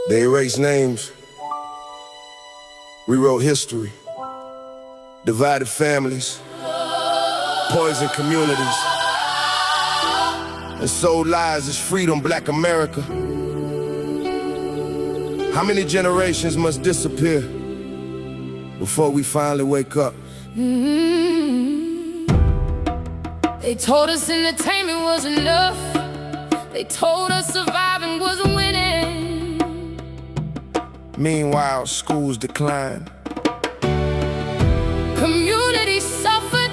They erased names, rewrote history, divided families, poisoned communities, and sold lies as freedom, Black America. How many generations must disappear before we finally wake up? They told us entertainment was enough. They told us surviving was winning. Meanwhile, schools decline. Community suffered,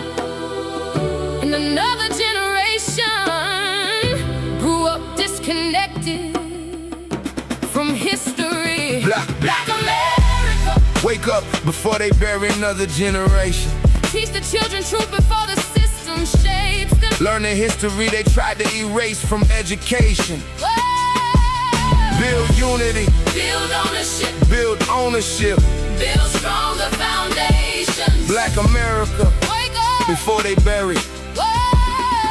and another generation grew up disconnected from history. Black America. Wake up before they bury another generation. Teach the children truth before the system shapes them. Learn the history they tried to erase from education. Build unity, Build ownership, build ownership. build stronger foundations. Black America, Wake up, before they bury.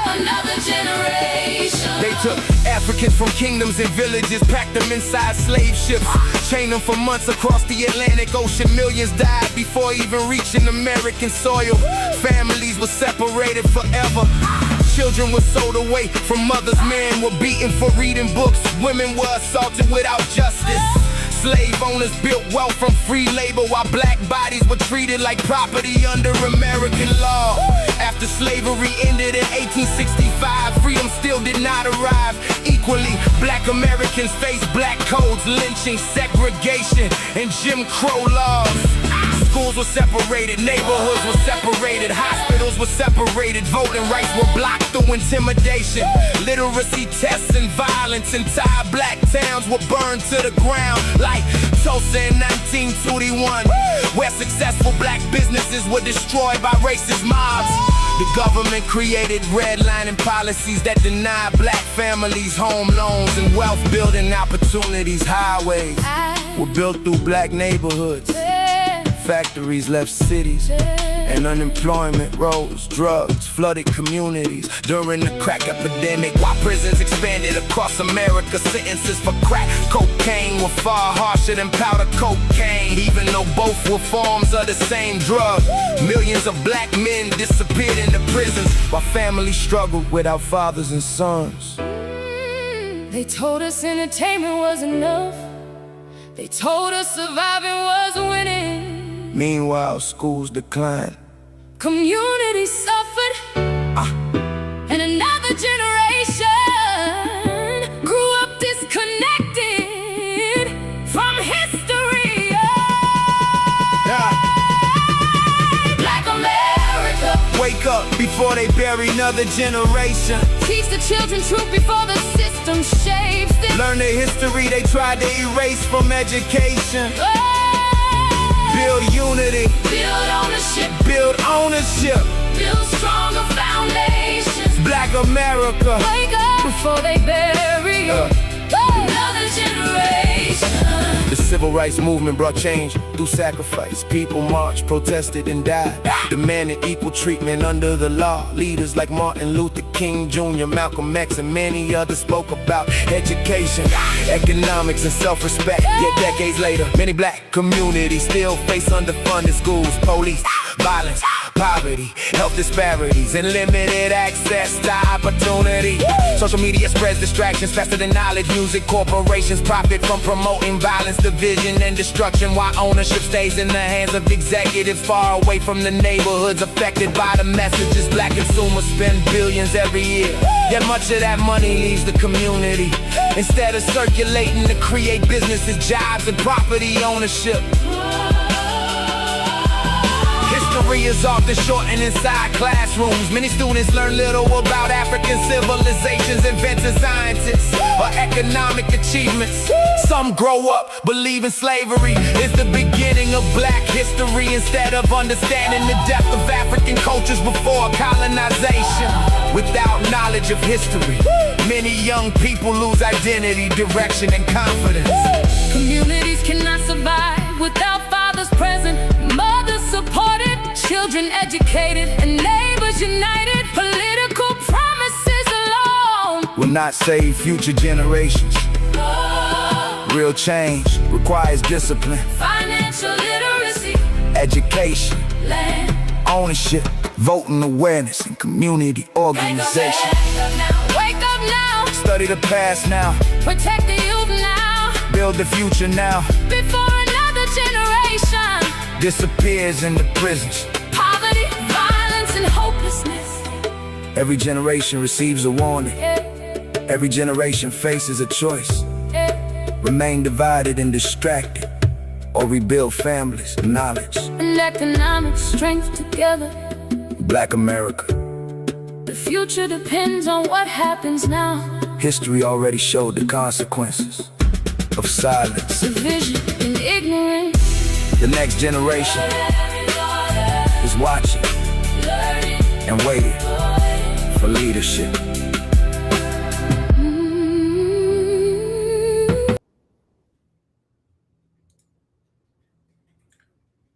another generation. They took Africans from kingdoms and villages, packed them inside slave ships, chained them for months across the Atlantic Ocean. Millions died before even reaching American soil. Families were separated forever. Children were sold away from mothers. Men were beaten for reading books. Women were assaulted without justice. Slave owners built wealth from free labor, while black bodies were treated like property under American law. After slavery ended in 1865, freedom still did not arrive. Equally, Black Americans faced black codes, lynching, segregation, and Jim Crow laws. Schools were separated, neighborhoods were separated, hospitals were separated, voting rights were blocked through intimidation. Literacy tests and violence, entire black towns were burned to the ground, like Tulsa in 1921, where successful black businesses were destroyed by racist mobs. The government created redlining policies that denied black families home loans and wealth building opportunities. Highways were built through black neighborhoods. Factories left cities, and unemployment rose. Drugs flooded communities during the crack epidemic, while prisons expanded across America. Sentences for crack cocaine were far harsher than powder cocaine, even though both were forms of the same drug. Millions of black men disappeared into prisons, while families struggled without fathers and sons. They told us entertainment was enough. They told us surviving was winning. Meanwhile, schools decline. Community suffered, and another generation grew up disconnected from history. Black America. Wake up before they bury another generation. Teach the children truth before the system shapes them. Learn the history they tried to erase from education. Build unity, Build ownership, build ownership. build stronger foundations. Black America, Wake up before they bury another generation. The civil rights movement brought change through sacrifice. People marched, protested, and died, demanding equal treatment under the law. Leaders like Martin Luther King Jr., Malcolm X, and many others spoke about education, economics, and self-respect. Yet decades later, many black communities still face underfunded schools, police violence, poverty, health disparities, and limited access to opportunity. Social media spreads distractions faster than knowledge. Music corporations profit from promoting violence, division, and destruction, while ownership stays in the hands of executives far away from the neighborhoods affected by the messages. Black consumers spend billions every year, yet much of that money leaves the community instead of circulating to create businesses, jobs, and property ownership. History is often shortened inside classrooms. Many students learn little about African civilizations, invented scientists, or economic achievements. Some grow up believing slavery is the beginning of black history, instead of understanding the depth of African cultures before colonization. Without knowledge of history, many young people lose identity, direction, and confidence. Communities cannot survive without fathers present, mothers supported, children educated, and neighbors united. Political promises alone will not save future generations. Real change requires discipline, Financial literacy, education, land. ownership, voting awareness, and community organization. Wake up now, Study the past now, protect the youth now, build the future now. before another generation. Disappears into prisons. Poverty, violence, and hopelessness. Every generation receives a warning. Yeah, Every generation faces a choice. yeah. Remain divided and distracted, or rebuild families, knowledge. And economic strength together. Black America. The future depends on what happens now. History already showed the consequences of silence. Division and ignorance. The next generation is watching and waiting for leadership.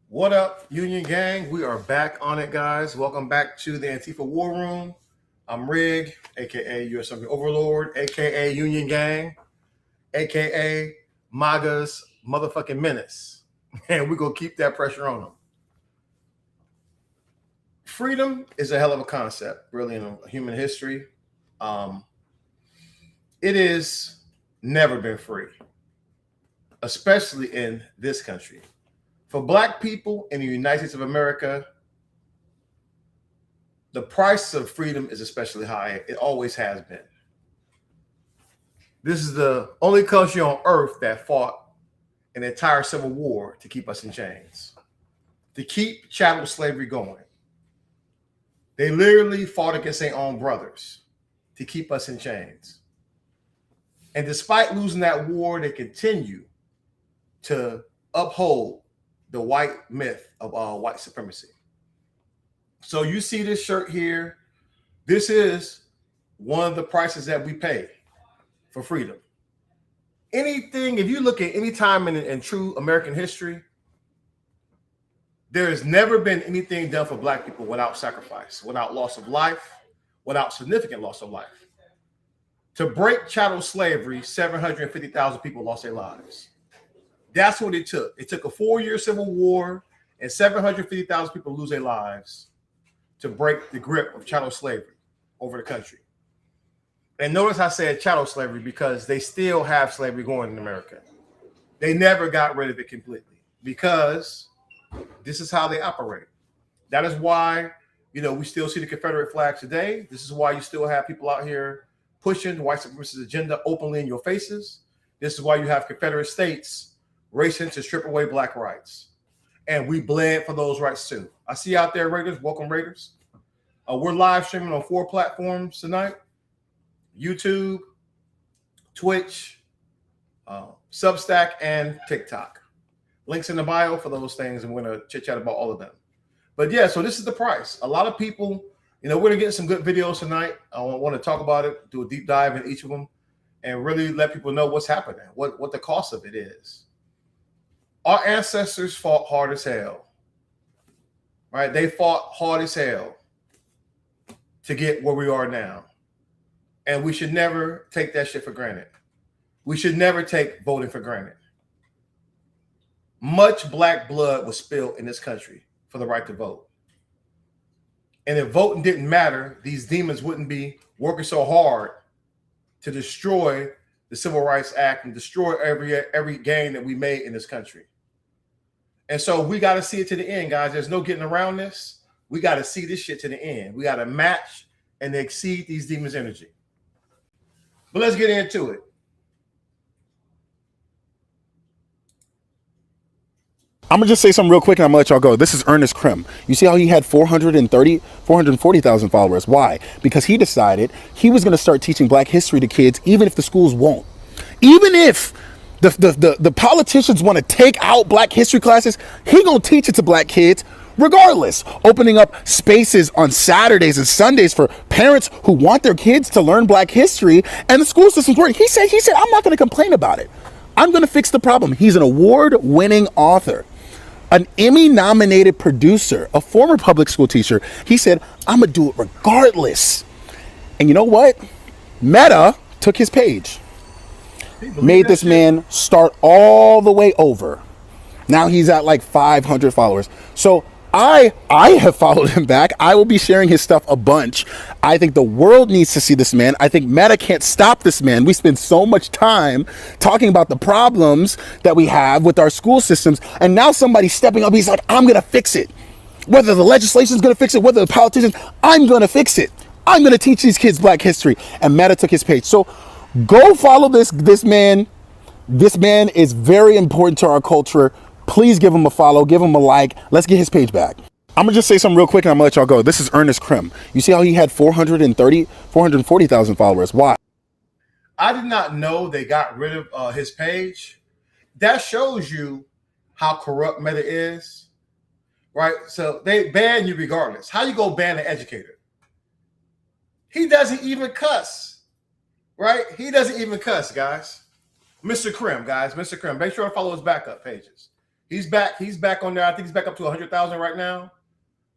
What up, Union Gang? We are back on it, guys. Welcome back to the Antifa War Room. I'm Rig, aka US Army Overlord, aka Union Gang, aka MAGA's motherfucking menace. And we're gonna keep that pressure on them. Freedom is a hell of a concept, really, in human history. It has never been free, especially in this country. For Black people in the United States of America, the price of freedom is especially high. It always has been. This is the only country on earth that fought an entire civil war to keep us in chains, to keep chattel slavery going. They literally fought against their own brothers to keep us in chains. And despite losing that war, they continue to uphold the white myth of white supremacy. So you see this shirt here. This is one of the prices that we pay for freedom. Anything, if you look at any time in true American history, there has never been anything done for Black people without sacrifice, without loss of life, without significant loss of life. To break chattel slavery, 750,000 people lost their lives. That's what it took. It took a 4-year civil war and 750,000 people lose their lives to break the grip of chattel slavery over the country. And notice I said chattel slavery because they still have slavery going in America. They never got rid of it completely because this is how they operate. That is why, we still see the Confederate flag today. This is why you still have people out here pushing the white supremacist agenda openly in your faces. This is why you have Confederate states racing to strip away Black rights. And we bled for those rights too. I see out there, Raiders. Welcome, Raiders. We're live streaming on 4 platforms tonight: YouTube, Twitch, Substack, and TikTok. Links in the bio for those things, and we're going to chit-chat about all of them. But yeah, so this is the price. A lot of people, we're going to get some good videos tonight. I want to talk about it, do a deep dive in each of them, and really let people know what's happening, what the cost of it is. Our ancestors fought hard as hell, right? They fought hard as hell to get where we are now. And we should never take that shit for granted. We should never take voting for granted. Much Black blood was spilled in this country for the right to vote. And if voting didn't matter, these demons wouldn't be working so hard to destroy the Civil Rights Act and destroy every gain that we made in this country. And so we got to see it to the end, guys. There's no getting around this. We got to see this shit to the end. We got to match and exceed these demons' energy. But let's get into it. I'm going to just say something real quick and I'm going to let y'all go. This is Ernest Krim. You see how he had 440,000 followers. Why? Because he decided he was going to start teaching Black history to kids, even if the schools won't. Even if the politicians want to take out Black history classes, he going to teach it to Black kids regardless. Opening up spaces on Saturdays and Sundays for parents who want their kids to learn Black history, and the school system's working. He said, I'm not going to complain about it. I'm going to fix the problem. He's an award-winning author, an Emmy-nominated producer, a former public school teacher. He said, I'm going to do it regardless. And you know what? Meta took his page, People made that this shit. man start all the way over. Now he's at like 500 followers. So I have followed him back. I will be sharing his stuff a bunch. I think the world needs to see this man. I think Meta can't stop this man. We spend so much time talking about the problems that we have with our school systems, and now somebody's stepping up. He's like, I'm gonna fix it. Whether the legislation's gonna fix it, whether the politicians, I'm gonna fix it. I'm gonna teach these kids Black history. And Meta took his page. So go follow this man. This man is very important to our culture. Please give him a follow, give him a like. Let's get his page back. I'm gonna just say something real quick and I'm gonna let y'all go. This is Ernest Krim. You see how he had 440,000 followers. Why? I did not know they got rid of his page. That shows you how corrupt Meta is, right? So they ban you regardless. How you go ban an educator? He doesn't even cuss, right? He doesn't even cuss, guys. Mr. Krim, guys, Mr. Krim. Make sure to follow his backup pages. He's back. He's back on there. I think he's back up to 100,000 right now.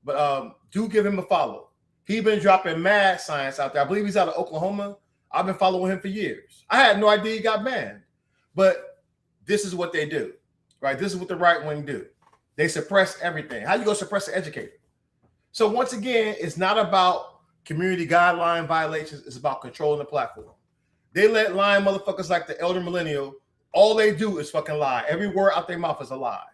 But do give him a follow. He's been dropping mad science out there. I believe he's out of Oklahoma. I've been following him for years. I had no idea he got banned. But this is what they do, right? This is what the right wing do. They suppress everything. How you gonna suppress an educator? So once again, it's not about community guideline violations. It's about controlling the platform. They let lying motherfuckers like the elder millennial, all they do is fucking lie. Every word out their mouth is a lie.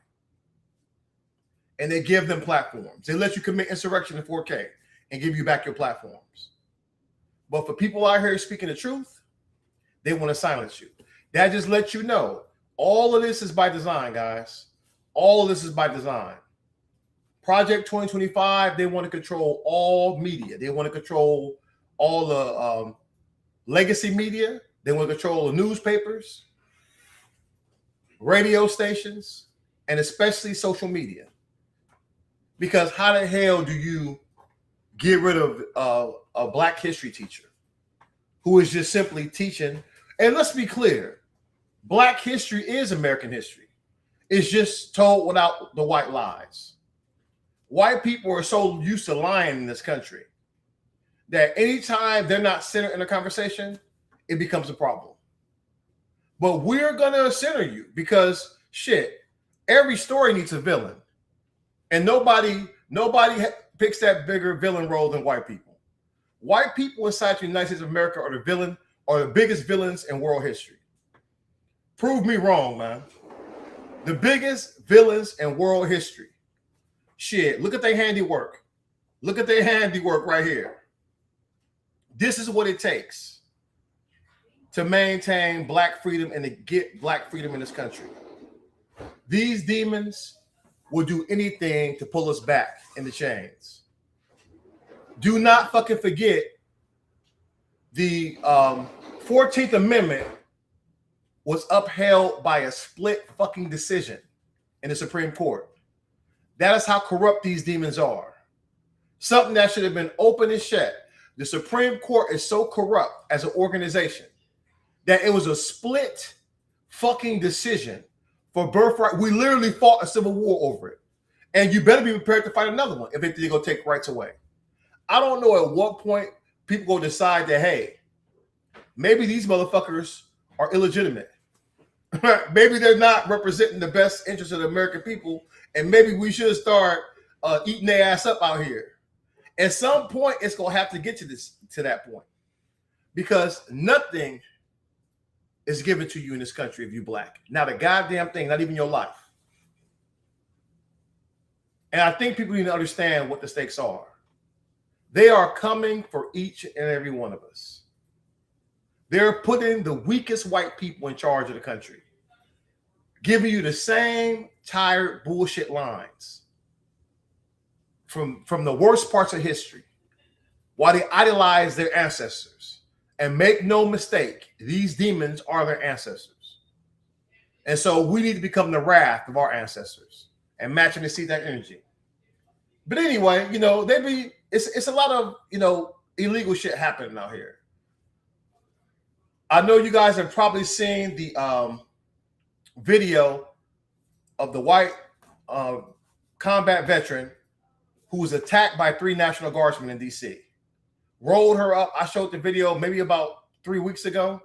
And they give them platforms. They let you commit insurrection in 4K and give you back your platforms. But for people out here speaking the truth, they want to silence you. That just lets you know all of this is by design, guys. All of this is by design. Project 2025, they want to control all media. They want to control all the legacy media. They want to control the newspapers, radio stations, and especially social media. Because how the hell do you get rid of a Black history teacher who is just simply teaching? And let's be clear, Black history is American history. It's just told without the white lies. White people are so used to lying in this country that anytime they're not centered in a conversation, it becomes a problem. But we're gonna center you because shit, every story needs a villain, and nobody picks that bigger villain role than white people. White people inside the United States of America are the biggest villains in world history. Prove me wrong, man. The biggest villains in world history. Shit, look at their handiwork. Look at their handiwork right here. This is what it takes to maintain Black freedom and to get Black freedom in this country. These demons will do anything to pull us back in the chains. Do not fucking forget the 14th Amendment was upheld by a split fucking decision in the Supreme Court. That is how corrupt these demons are. Something that should have been open and shut. The Supreme Court is so corrupt as an organization that it was a split fucking decision for birthright. We literally fought a civil war over it. And you better be prepared to fight another one if they're going to take rights away. I don't know at what point people will decide that, hey, maybe these motherfuckers are illegitimate. Maybe they're not representing the best interest of the American people, and maybe we should start eating their ass up out here. At some point, it's gonna have to get to that point, because nothing is given to you in this country if you're Black. Not a goddamn thing, not even your life. And I think people need to understand what the stakes are. They are coming for each and every one of us. They're putting the weakest white people in charge of the country, giving you the same tired bullshit lines from the worst parts of history, while they idolize their ancestors. And make no mistake, these demons are their ancestors. And so we need to become the wrath of our ancestors and matching to see that energy. But anyway, it's a lot of, illegal shit happening out here. I know you guys have probably seen the video of the white combat veteran who was attacked by 3 National Guardsmen in DC. Rolled her up. I showed the video maybe about 3 weeks ago,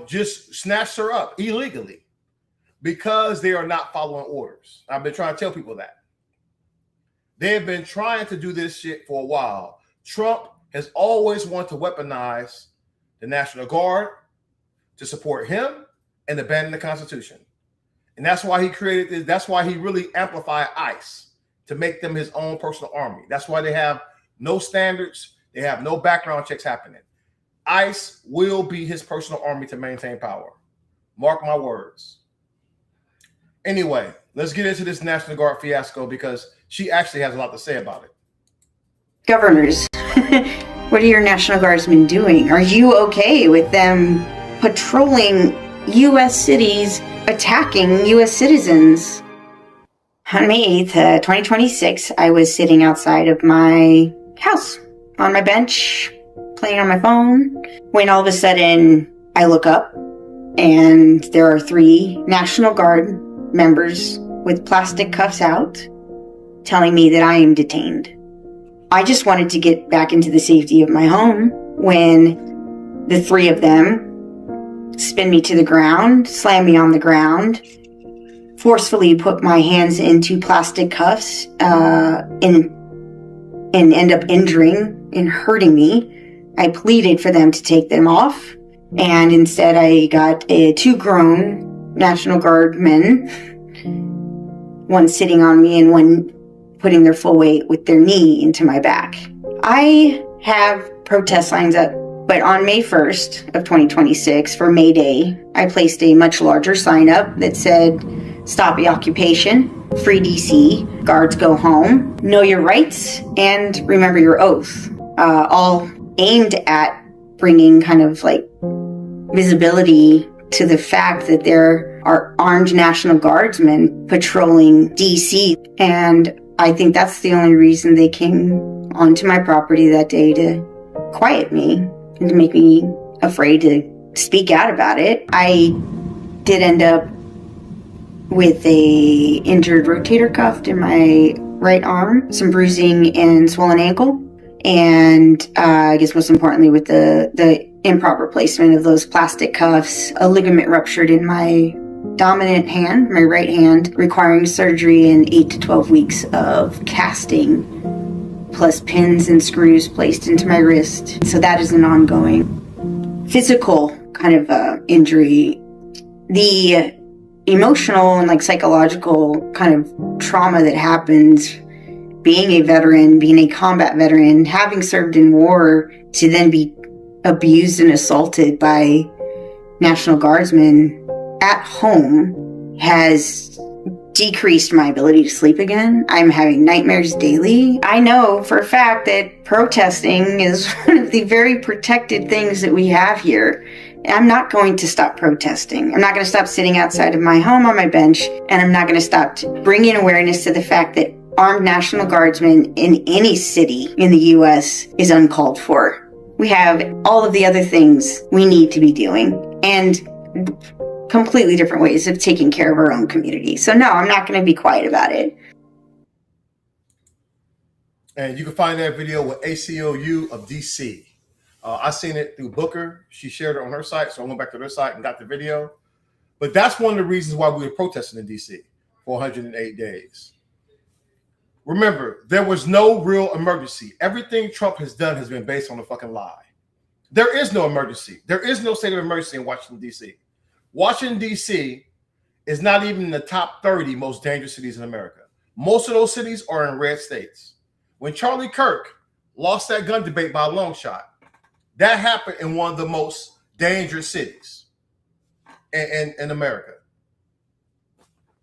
just snatched her up illegally because they are not following orders. I've been trying to tell people that. They have been trying to do this shit for a while. Trump has always wanted to weaponize the National Guard to support him and abandon the Constitution. And that's why he created this. That's why he really amplified ICE to make them his own personal army. That's why they have no standards. They have no background checks happening. ICE will be his personal army to maintain power. Mark my words. Anyway, let's get into this National Guard fiasco because she actually has a lot to say about it. Governors, what are your National Guardsmen doing? Are you okay with them patrolling U.S. cities, attacking U.S. citizens? On May 8th, 2026, I was sitting outside of my house on my bench, playing on my phone, when all of a sudden I look up and there are 3 National Guard members with plastic cuffs out telling me that I am detained. I just wanted to get back into the safety of my home when the 3 of them spin me to the ground, slam me on the ground, forcefully put my hands into plastic cuffs, and end up injuring and hurting me. I pleaded for them to take them off, and instead I got 2 grown National Guard men, one sitting on me and one putting their full weight with their knee into my back. I have protest signs up, but on May 1st of 2026, for May Day, I placed a much larger sign up that said, "Stop the occupation, free DC, guards go home, know your rights, and remember your oath," all aimed at bringing kind of like visibility to the fact that there are armed National Guardsmen patrolling DC. And I think that's the only reason they came onto my property that day, to quiet me and to make me afraid to speak out about it. I did end up with a injured rotator cuff in my right arm, some bruising and swollen ankle, and I guess most importantly with the improper placement of those plastic cuffs, a ligament ruptured in my dominant hand, my right hand, requiring surgery and 8 to 12 weeks of casting, plus pins and screws placed into my wrist. So that is an ongoing physical kind of injury. The emotional and like psychological kind of trauma that happens being a veteran, being a combat veteran, having served in war, to then be abused and assaulted by National Guardsmen at home has decreased my ability to sleep again. I'm having nightmares daily. I know for a fact that protesting is one of the very protected things that we have here. I'm not going to stop protesting. I'm not going to stop sitting outside of my home on my bench, and I'm not going to stop bringing awareness to the fact that armed National Guardsmen in any city in the U.S. is uncalled for. We have all of the other things we need to be doing, and completely different ways of taking care of our own community. So no, I'm not going to be quiet about it. And you can find that video with ACLU of DC. I seen it through Booker. She shared it on her site, so I went back to their site and got the video. But that's one of the reasons why we were protesting in DC for 108 days. Remember, there was no real emergency. Everything Trump has done has been based on a fucking lie. There is no emergency. There is no state of emergency in Washington, D.C. Washington, D.C. is not even in the top 30 most dangerous cities in America. Most of those cities are in red states. When Charlie Kirk lost that gun debate by a long shot, that happened in one of the most dangerous cities in America.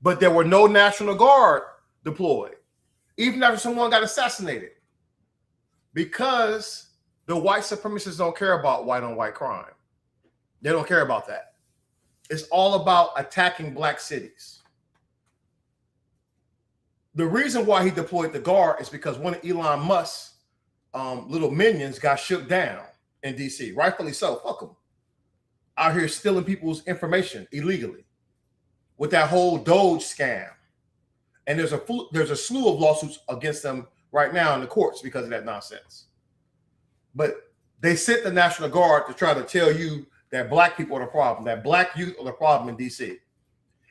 But there were no National Guard deployed, even after someone got assassinated, because the white supremacists don't care about white on white crime. They don't care about that. It's all about attacking black cities. The reason why he deployed the Guard is because one of Elon Musk's little minions got shook down in DC. Rightfully so. Fuck them. Out here stealing people's information illegally with that whole Doge scam. And there's a slew of lawsuits against them right now in the courts because of that nonsense. But They sent the National Guard to try to tell you that black people are the problem, that black youth are the problem in DC,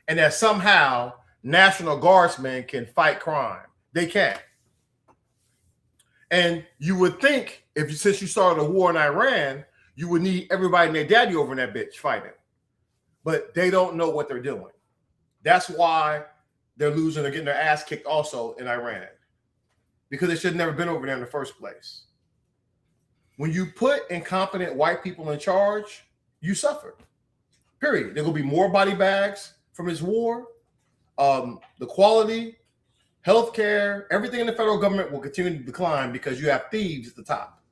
and that somehow National Guardsmen can fight crime. They can't. And you would think, since you started a war in Iran, you would need everybody and their daddy over in that bitch fighting. But they don't know what they're doing. That's why they're losing or getting their ass kicked also in Iran. Because they should have never been over there in the first place. When you put incompetent white people in charge, you suffer. Period. There will be more body bags from this war. The quality, healthcare, everything in the federal government will continue to decline because you have thieves at the top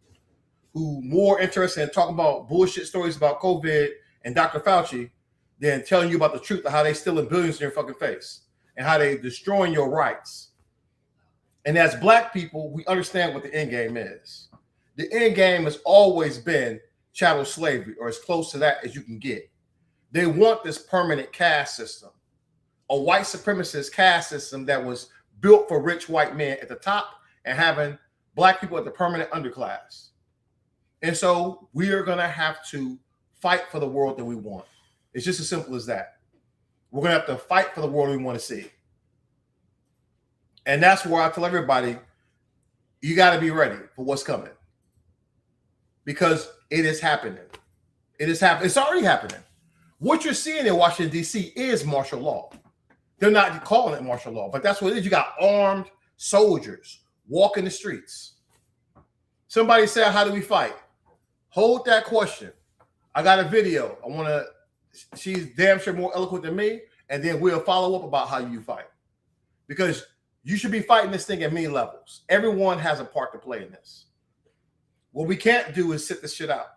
who more interested in talking about bullshit stories about COVID and Dr. Fauci than telling you about the truth of how they stealing billions in your fucking face and how they destroying your rights. And as black people, we understand what the end game is. The end game has always been chattel slavery, or as close to that as you can get. They want this permanent caste system, a white supremacist caste system that was built for rich white men at the top and having black people at the permanent underclass. And so we are going to have to fight for the world that we want. It's just as simple as that. We're going to have to fight for the world we want to see. And that's where I tell everybody, you got to be ready for what's coming. Because it is happening. It is happening. It's already happening. What you're seeing in Washington, D.C. is martial law. They're not calling it martial law, but that's what it is. You got armed soldiers walking the streets. Somebody said, how do we fight? Hold that question. I got a video. She's damn sure more eloquent than me, and then we'll follow up about how you fight. Because you should be fighting this thing at many levels. Everyone has a part to play in this. What we can't do is sit this shit out.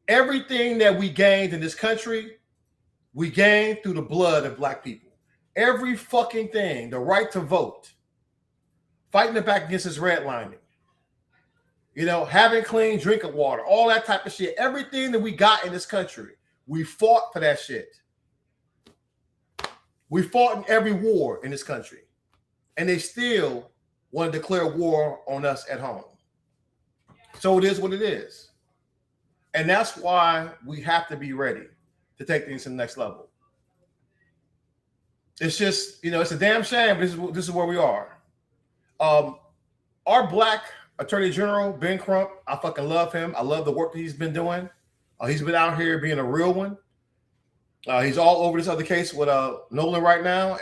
Everything that we gained in this country, we gained through the blood of black people. Every fucking thing, the right to vote, fighting the back against this redlining, having clean drinking water, all that type of shit. Everything that we got in this country, we fought for that shit. We fought in every war in this country. And they still want to declare war on us at home. So it is what it is. And that's why we have to be ready to take things to the next level. It's just, it's a damn shame, but this is where we are. Our black Attorney General, Ben Crump, I fucking love him. I love the work that he's been doing. He's been out here being a real one. He's all over this other case with Nolan right now.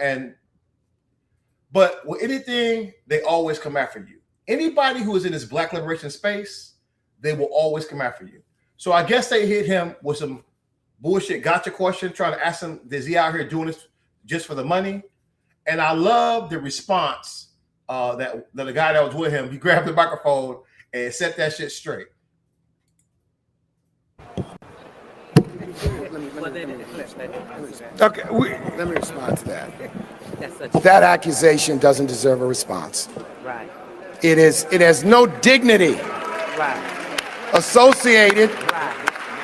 But with anything, they always come after you. Anybody who is in this black liberation space, they will always come after you. So I guess they hit him with some bullshit gotcha question, trying to ask him, is he out here doing this just for the money? And I love the response that the guy that was with him, he grabbed the microphone and set that shit straight. Okay, let me respond to that. That accusation doesn't deserve a response. Right. It has no dignity associated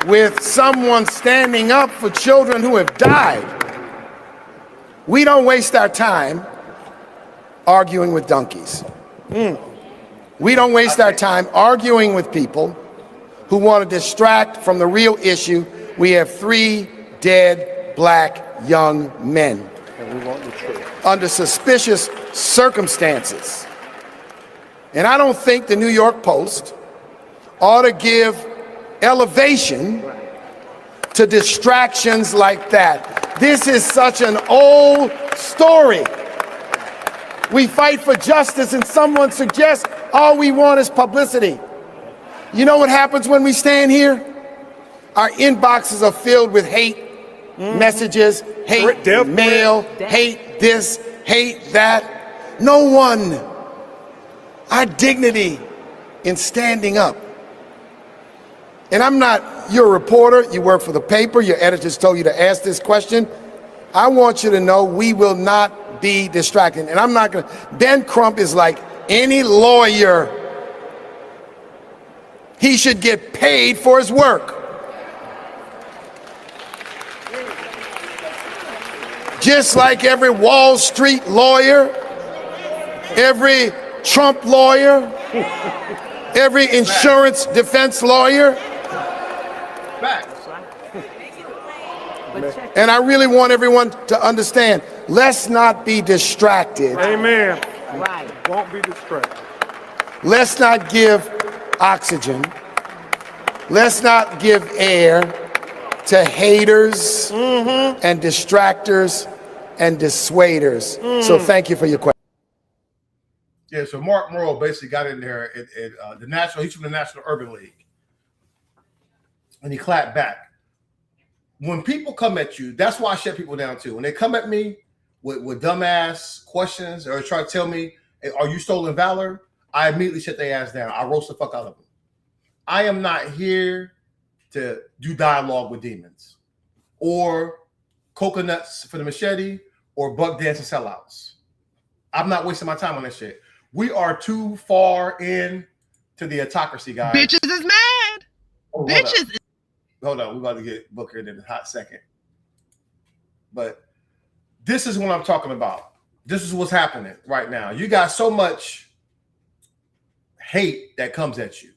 with someone standing up for children who have died. We don't waste our time arguing with donkeys. We don't waste our time arguing with people who want to distract from the real issue. We have 3 dead black young men under suspicious circumstances. And I don't think the New York Post ought to give elevation to distractions like that. This is such an old story. We fight for justice and someone suggests all we want is publicity. You know what happens when we stand here? Our inboxes are filled with hate messages, hate mail, hate this, hate that. No one. Our dignity in standing up. And you're a reporter, you work for the paper, your editors told you to ask this question. I want you to know we will not be distracted. And Ben Crump is like any lawyer. He should get paid for his work. Just like every Wall Street lawyer, every Trump lawyer, every insurance defense lawyer. Facts. And I really want everyone to understand, let's not be distracted. Amen. Right. Won't be distracted. Let's not give oxygen. Let's not give air to haters and distractors and dissuaders. So thank you for your question. Yeah, so Mark Morrow basically got in there at the national. He's from the National Urban League, and he clapped back. When people come at you, that's why I shut people down too. When they come at me with dumbass questions or try to tell me, hey, "Are you stolen valor?" I immediately shut their ass down. I roast the fuck out of them. I am not here to do dialogue with demons, or coconuts for the machete, or buck dancing sellouts. I'm not wasting my time on that shit. We are too far in to the autocracy, guys. Bitches is mad. Oh, Bitches. Hold on, we're about to get Booker in a hot second. But this is what I'm talking about. This is what's happening right now. You got so much hate that comes at you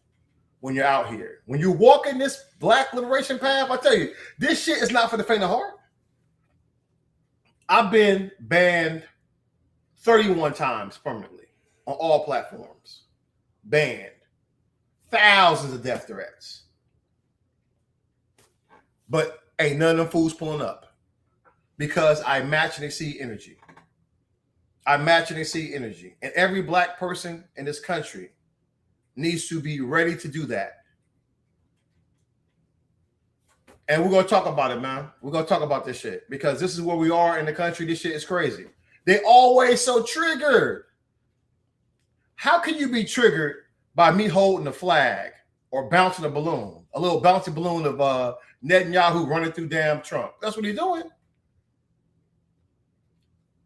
when you're out here. When you walk in this black liberation path, I tell you, this shit is not for the faint of heart. I've been banned 31 times permanently on all platforms. Banned. Thousands of death threats. But ain't none of them fools pulling up because I match and exceed energy. I match and exceed energy. And every black person in this country needs to be ready to do that. And we're going to talk about it, man. We're going to talk about this shit because this is where we are in the country. This shit is crazy. They always so triggered. How can you be triggered by me holding a flag or bouncing a balloon? A little bouncy balloon of Netanyahu running through damn Trump. That's what he's doing.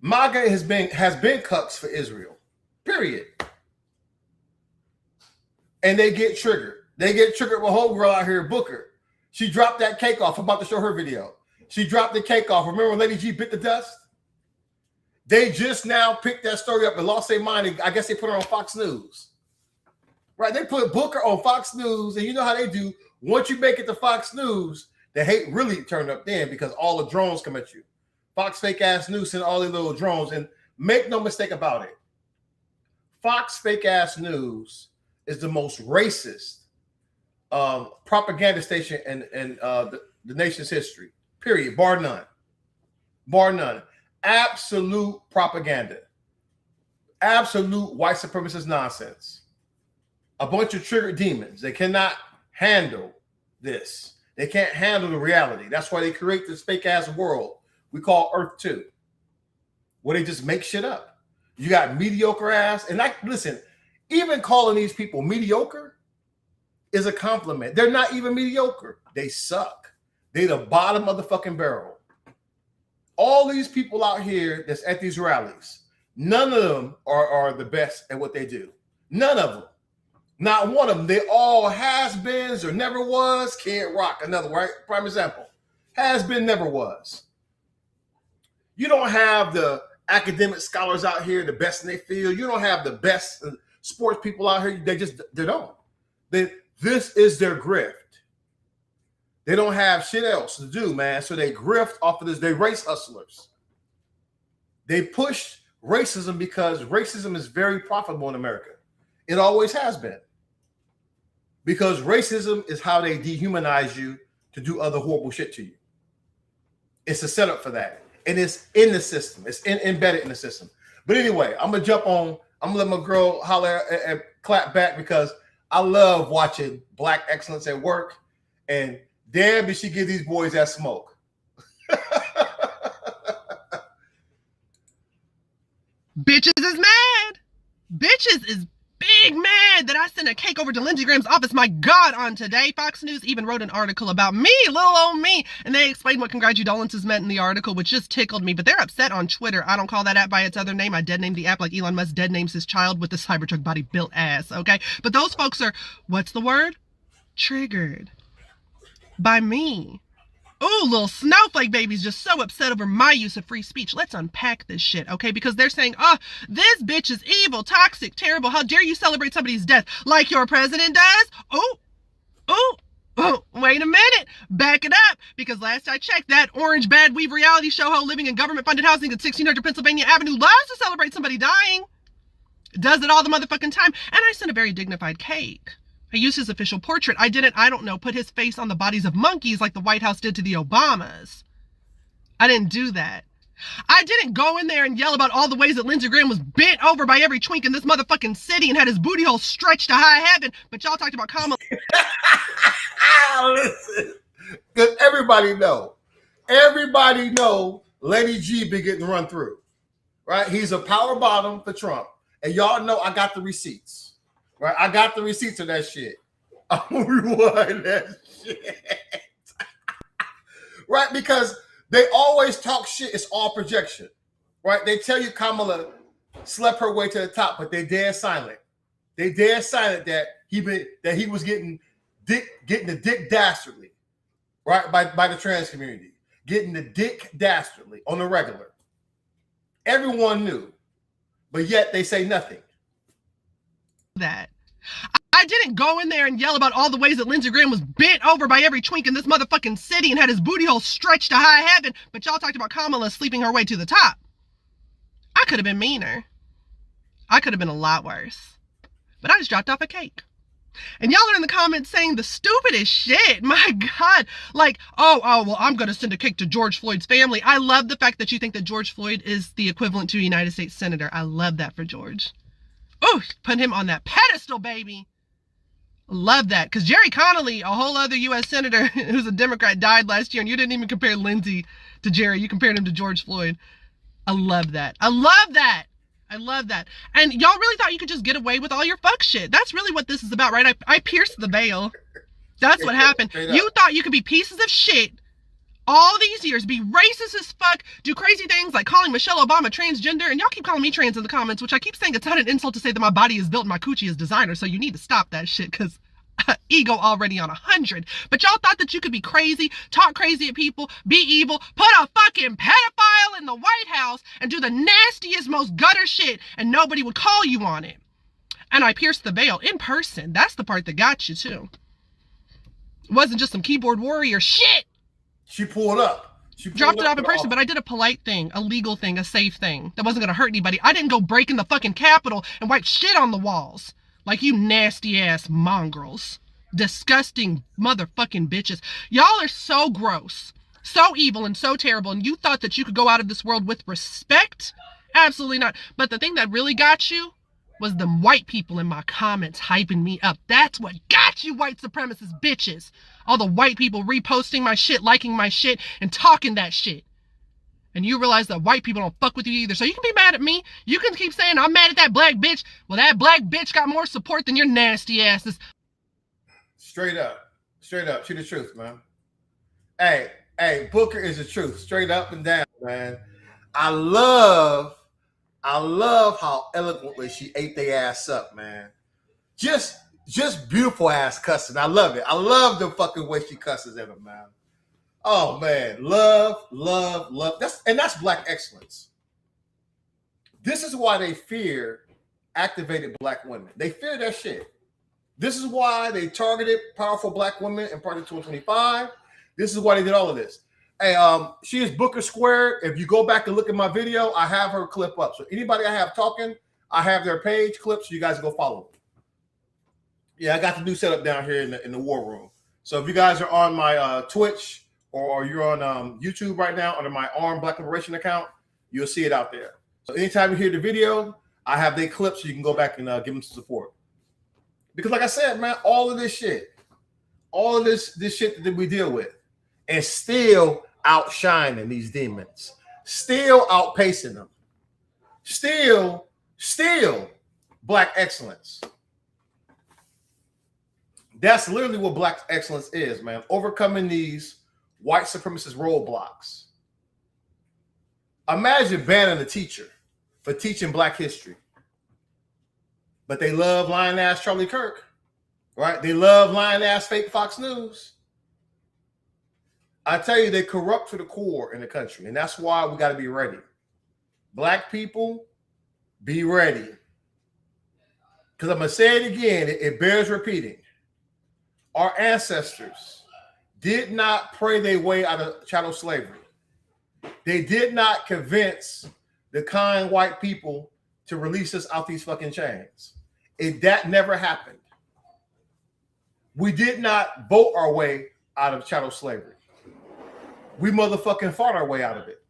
MAGA has been cucks for Israel. Period. And they get triggered. They get triggered with whole girl out here, Booker. She dropped that cake off. I'm about to show her video. She dropped the cake off. Remember when Lady G bit the dust? They just now picked that story up and lost their mind. I guess they put her on Fox News. Right? They put Booker on Fox News, and you know how they do. Once you make it to Fox News, the hate really turned up then because all the drones come at you. Fox fake ass news send all these little drones. And make no mistake about it. Fox fake ass news is the most racist propaganda station in the nation's history. Period. Bar none. Bar none. Absolute propaganda. Absolute white supremacist nonsense. A bunch of triggered demons. They cannot handle this. They can't handle the reality. That's why they create this fake ass world we call Earth 2, where they just make shit up. You got mediocre ass, and listen, even calling these people mediocre is a compliment. They're not even mediocre. They suck. They the bottom of the fucking barrel. All these people out here that's at these rallies, none of them are the best at what they do. None of them. Not one of them. They all has-beens or never was. Kid Rock, another, right? Prime example. Has been, never was. You don't have the academic scholars out here, the best in their field. You don't have the best sports people out here. They don't. This is their grift. They don't have shit else to do, man. So they grift off of this. They race hustlers. They push racism because racism is very profitable in America. It always has been. Because racism is how they dehumanize you to do other horrible shit to you. It's a setup for that. And it's in the system. It's embedded in the system. But anyway, I'm going to jump on. I'm going to let my girl holler and clap back because I love watching black excellence at work. And damn, did she give these boys that smoke. Bitches is mad. Bitches is big mad that I sent a cake over to Lindsey Graham's office, my God, on today. Fox News even wrote an article about me, little old me, and they explained what congratulations meant in the article, which just tickled me, but they're upset on Twitter. I don't call that app by its other name. I dead named the app like Elon Musk dead names his child with the Cybertruck body built ass, okay? But those folks are, what's the word? Triggered by me. Ooh, little snowflake babies just so upset over my use of free speech. Let's unpack this shit, okay? Because they're saying, oh, this bitch is evil, toxic, terrible. How dare you celebrate somebody's death like your president does? Oh, wait a minute. Back it up. Because last I checked, that orange bad weave reality show ho living in government-funded housing at 1600 Pennsylvania Avenue loves to celebrate somebody dying. Does it all the motherfucking time. And I sent a very dignified cake. I used his official portrait. I don't know, put his face on the bodies of monkeys like the White House did to the Obamas. I didn't do that. I didn't go in there and yell about all the ways that Lindsey Graham was bent over by every twink in this motherfucking city and had his booty hole stretched to high heaven. But y'all talked about Kamala. Listen, because everybody know Lady G been getting run through, right? He's a power bottom for Trump. And y'all know I got the receipts. Right, I got the receipts of that shit. I'm gonna rewind that shit. Right, because they always talk shit. It's all projection. Right, they tell you Kamala slept her way to the top, but they dead silent. They dead silent that he was getting the dick dastardly, right, by the trans community, getting the dick dastardly on the regular. Everyone knew, but yet they say nothing. That I didn't go in there and yell about all the ways that Lindsey Graham was bent over by every twink in this motherfucking city and had his booty hole stretched to high heaven, but y'all talked about Kamala sleeping her way to the top. I could have been meaner. I could have been a lot worse. But I just dropped off a cake. And y'all are in the comments saying the stupidest shit. My God. Like, oh, well, I'm going to send a cake to George Floyd's family. I love the fact that you think that George Floyd is the equivalent to a United States Senator. I love that for George. Oh, put him on that pedestal, baby. Love that. Because Jerry Connolly, a whole other U.S. Senator who's a Democrat, died last year, and you didn't even compare Lindsey to Jerry. You compared him to George Floyd. I love that. I love that. I love that. And y'all really thought you could just get away with all your fuck shit. That's really what this is about, right? I pierced the veil. That's what happened. You thought you could be pieces of shit all these years, be racist as fuck, do crazy things like calling Michelle Obama transgender, and y'all keep calling me trans in the comments, which I keep saying it's not an insult to say that my body is built and my coochie is designer, so you need to stop that shit, because ego already on 100. But y'all thought that you could be crazy, talk crazy at people, be evil, put a fucking pedophile in the White House, and do the nastiest, most gutter shit, and nobody would call you on it. And I pierced the veil in person. That's the part that got you, too. It wasn't just some keyboard warrior shit. She pulled up. Dropped it off in person, but I did a polite thing, a legal thing, a safe thing that wasn't going to hurt anybody. I didn't go break in the fucking Capitol and wipe shit on the walls like you nasty ass mongrels. Disgusting motherfucking bitches. Y'all are so gross, so evil, and so terrible, and you thought that you could go out of this world with respect? Absolutely not. But the thing that really got you was them white people in my comments hyping me up. That's what got you, white supremacist bitches. All the white people reposting my shit, liking my shit, and talking that shit. And you realize that white people don't fuck with you either. So you can be mad at me. You can keep saying I'm mad at that black bitch. Well, that black bitch got more support than your nasty asses. Straight up. Straight up. She the truth, man. Hey, Booker is the truth. Straight up and down, man. I love how eloquently she ate their ass up, man. Just beautiful ass cussing. I love it. I love the fucking way she cusses at him, man. Oh man, love. That's black excellence. This is why they fear activated black women. They fear that shit. This is why they targeted powerful black women in Party 225. This is why they did all of this. Hey, she is Booker Squared. If you go back and look at my video, I have her clip up. So anybody I have talking, I have their page clip, so you guys go follow them. Yeah, I got the new setup down here in the war room. So if you guys are on my Twitch or you're on YouTube right now under my Armed Black Liberation account, you'll see it out there. So anytime you hear the video, I have their clips so you can go back and give them some support. Because like I said, man, all of this shit that we deal with, and still outshining these demons, still outpacing them, still black excellence. That's literally what black excellence is, man. Overcoming these white supremacist roadblocks. Imagine banning a teacher for teaching black history. But they love lying ass Charlie Kirk, right? They love lying ass fake Fox News. I tell you, they corrupt to the core in the country, and that's why we got to be ready. Black people, be ready. Because I'm going to say it again, it bears repeating. Our ancestors did not pray their way out of chattel slavery. They did not convince the kind white people to release us out these fucking chains. That never happened. We did not vote our way out of chattel slavery. We motherfucking fought our way out of it.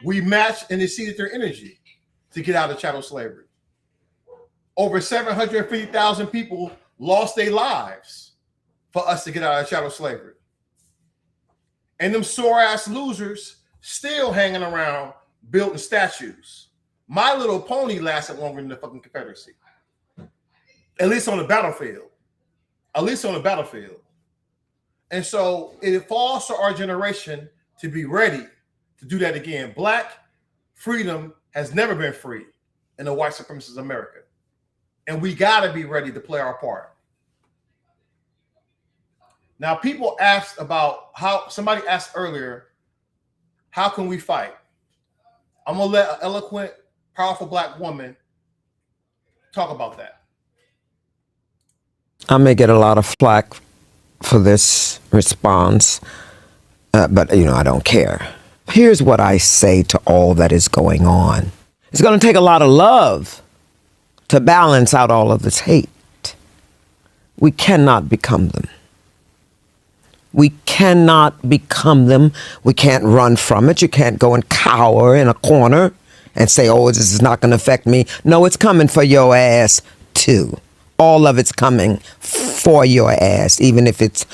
We matched and exceeded their energy to get out of chattel slavery. Over 750,000 people lost their lives for us to get out of chattel slavery. And them sore-ass losers still hanging around building statues. My Little Pony lasted longer than the fucking Confederacy. At least on the battlefield. At least on the battlefield. And so it falls to our generation to be ready to do that again. Black freedom has never been free in the white supremacist America. And we got to be ready to play our part. Now, people asked about how, somebody asked earlier, how can we fight? I'm going to let an eloquent, powerful Black woman talk about that. I may get a lot of flack for this response, but, I don't care. Here's what I say to all that is going on. It's going to take a lot of love to balance out all of this hate. We cannot become them. We cannot become them. We can't run from it. You can't go and cower in a corner and say, oh, this is not going to affect me. No, it's coming for your ass too. All of it's coming for your ass, even if it's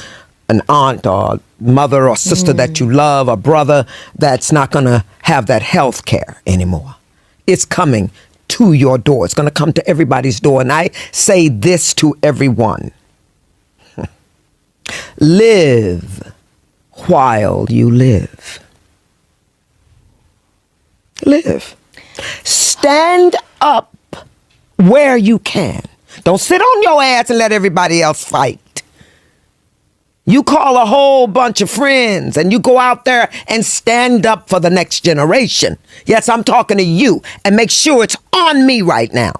an aunt or mother or sister that you love, or brother that's not going to have that health care anymore. It's coming to your door. It's going to come to everybody's door. And I say this to everyone. Live while you live. Live. Stand up where you can. Don't sit on your ass and let everybody else fight. You call a whole bunch of friends and you go out there and stand up for the next generation. Yes, I'm talking to you, and make sure it's on me right now.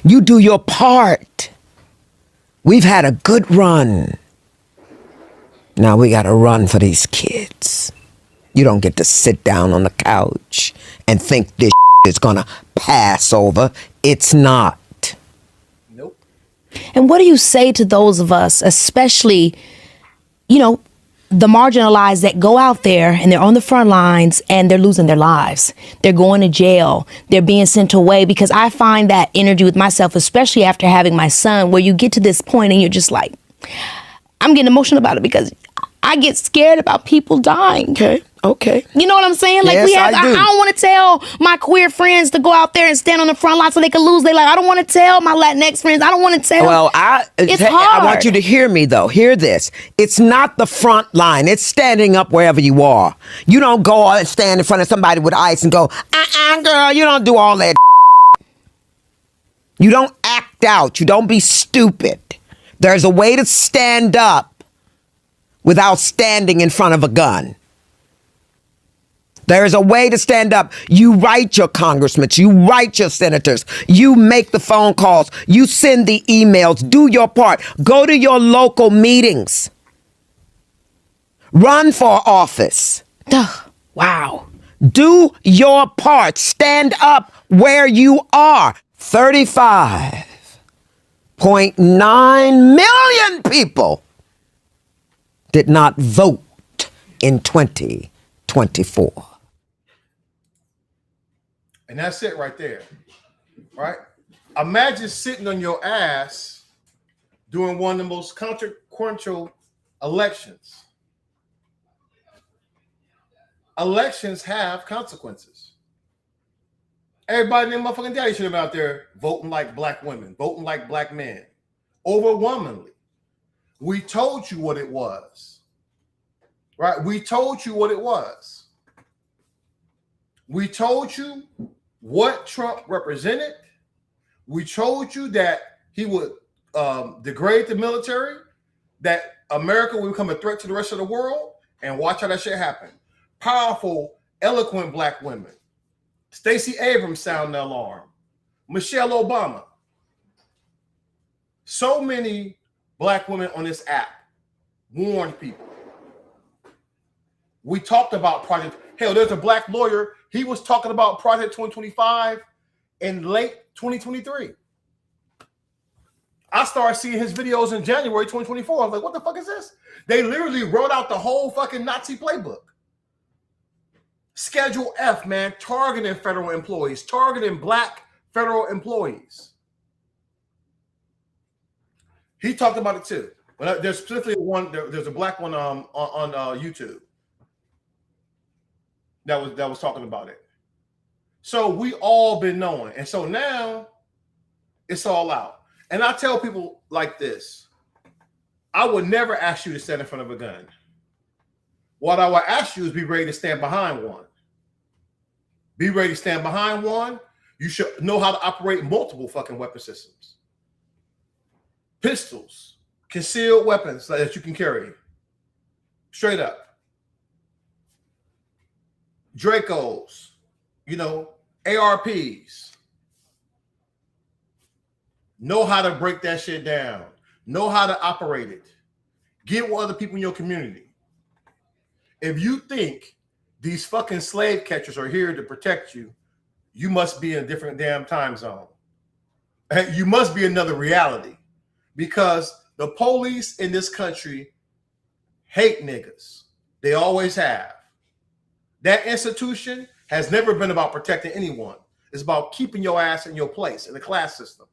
You do your part. We've had a good run. Now we got to run for these kids. You don't get to sit down on the couch and think this is going to pass over. It's not. Nope. And what do you say to those of us, especially, the marginalized that go out there and they're on the front lines and they're losing their lives? They're going to jail. They're being sent away, because I find that energy with myself, especially after having my son, where you get to this point and you're just like, I'm getting emotional about it because I get scared about people dying. Okay. You know what I'm saying? Like, yes, I don't want to tell my queer friends to go out there and stand on the front line so they can lose their life. I don't want to tell my Latinx friends. I don't want to tell. Well, it's I hard. want you to hear me, though. Hear this. It's not the front line. It's standing up wherever you are. You don't go and stand in front of somebody with ice and go, girl, you don't do all that. You don't act out. You don't be stupid. There's a way to stand up without standing in front of a gun. There is a way to stand up. You write your congressmen, you write your senators, you make the phone calls, you send the emails, do your part. Go to your local meetings. Run for office. Wow. Do your part. Stand up where you are. 35.9 million people did not vote in 2024. And that's it right there, right? Imagine sitting on your ass during one of the most consequential elections. Elections have consequences. Everybody in their motherfucking daddy should have been out there voting like black women, voting like black men. Overwhelmingly. We told you what it was, right? We told you what it was. We told you what Trump represented. We told you that he would degrade the military, that America will become a threat to the rest of the world, and watch how that shit happen. Powerful, eloquent black women. Stacey Abrams sound the alarm. Michelle Obama. So many black women on this app warned people. We talked about Project. Hell, there's a black lawyer. He was talking about Project 2025 in late 2023. I started seeing his videos in January 2024. I was like, what the fuck is this? They literally wrote out the whole fucking Nazi playbook. Schedule F, man, targeting federal employees, targeting black federal employees. He talked about it too. But there's specifically one. There's a black one on YouTube that was talking about it. So we all been knowing, and so now it's all out. And I tell people like this: I would never ask you to stand in front of a gun. What I would ask you is be ready to stand behind one. Be ready to stand behind one. You should know how to operate multiple fucking weapon systems. Pistols, concealed weapons that you can carry. Straight up. Dracos, ARPs. Know how to break that shit down. Know how to operate it. Get with other people in your community. If you think these fucking slave catchers are here to protect you, you must be in a different damn time zone. You must be another reality, because the police in this country hate niggas. They always have. That institution has never been about protecting anyone. It's about keeping your ass in your place in the class system.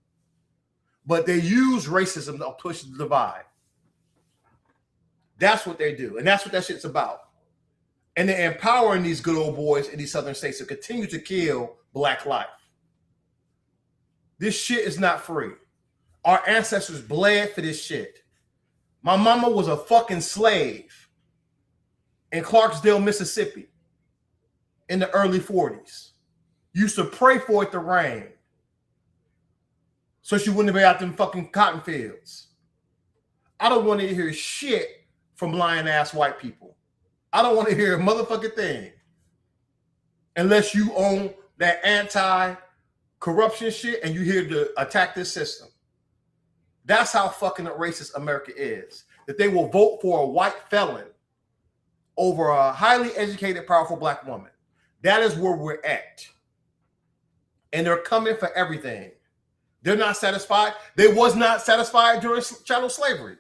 But they use racism to push the divide. That's what they do. And that's what that shit's about. And they're empowering these good old boys in these southern states to continue to kill black life. This shit is not free. Our ancestors bled for this shit. My mama was a fucking slave in Clarksdale, Mississippi in the early 40s. Used to pray for it to rain so she wouldn't be out them fucking cotton fields. I don't want to hear shit from lying ass white people. I don't want to hear a motherfucking thing unless you own that anti-corruption shit and you here to attack this system. That's how fucking racist America is. That they will vote for a white felon over a highly educated, powerful black woman. That is where we're at. And they're coming for everything. They're not satisfied. They was not satisfied during chattel slavery.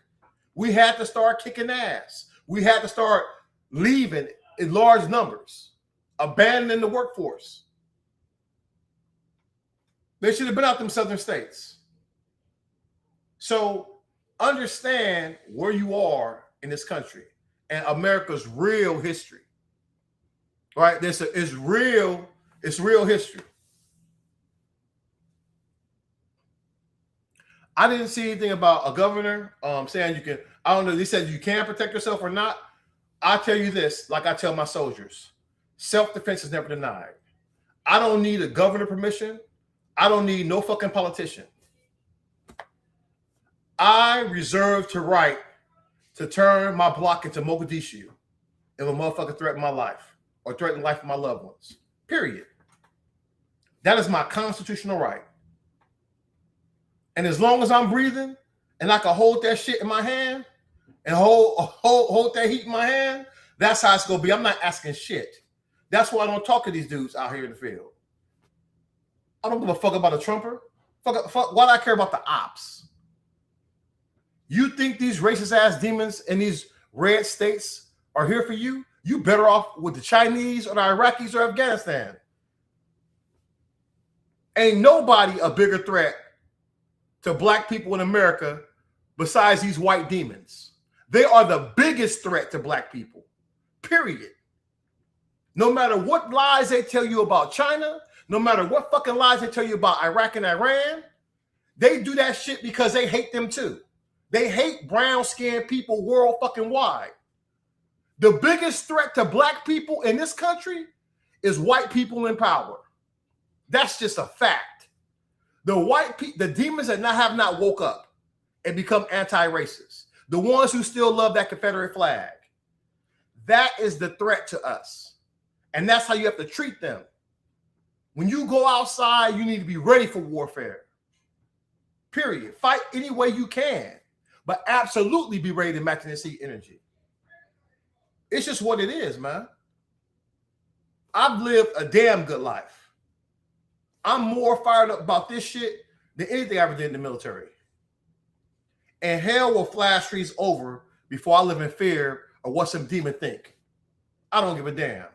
We had to start kicking ass. We had to start leaving in large numbers, abandoning the workforce. They should have been out them southern states. So understand where you are in this country and America's real history. Right? It's real history. I didn't see anything about a governor saying you can, I don't know, they said you can protect yourself or not. I tell you this, like I tell my soldiers, self-defense is never denied. I don't need a governor permission. I don't need no fucking politician. I reserve the right to turn my block into Mogadishu if a motherfucker threaten my life or threaten the life of my loved ones. Period. That is my constitutional right. And as long as I'm breathing and I can hold that shit in my hand and hold that heat in my hand, that's how it's going to be. I'm not asking shit. That's why I don't talk to these dudes out here in the field. I don't give a fuck about a Trumper. Fuck, why do I care about the ops? You think these racist ass demons in these red states are here for you? You better off with the Chinese or the Iraqis or Afghanistan. Ain't nobody a bigger threat to black people in America besides these white demons. They are the biggest threat to black people, period. No matter what lies they tell you about China, no matter what fucking lies they tell you about Iraq and Iran, they do that shit because they hate them too. They hate brown-skinned people world fucking wide. The biggest threat to black people in this country is white people in power. That's just a fact. The demons that have not woke up and become anti-racist. the ones who still love that Confederate flag. That is the threat to us. And that's how you have to treat them. When you go outside, you need to be ready for warfare. Period. Fight any way you can, but absolutely be ready to match and exceed energy. It's just what it is, man. I've lived a damn good life. I'm more fired up about this shit than anything I ever did in the military. And hell will flash trees over before I live in fear of what some demon think. I don't give a damn.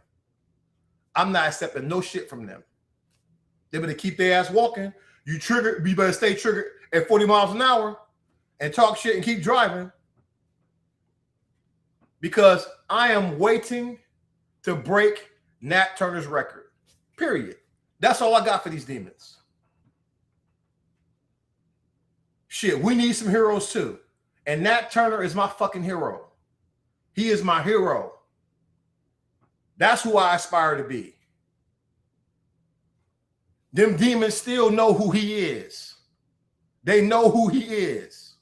I'm not accepting no shit from them. They better keep their ass walking. You better stay triggered at 40 miles an hour and talk shit and keep driving. Because I am waiting to break Nat Turner's record. Period. That's all I got for these demons. Shit, we need some heroes too. And Nat Turner is my fucking hero. He is my hero. That's who I aspire to be. Them demons still know who he is. They know who he is.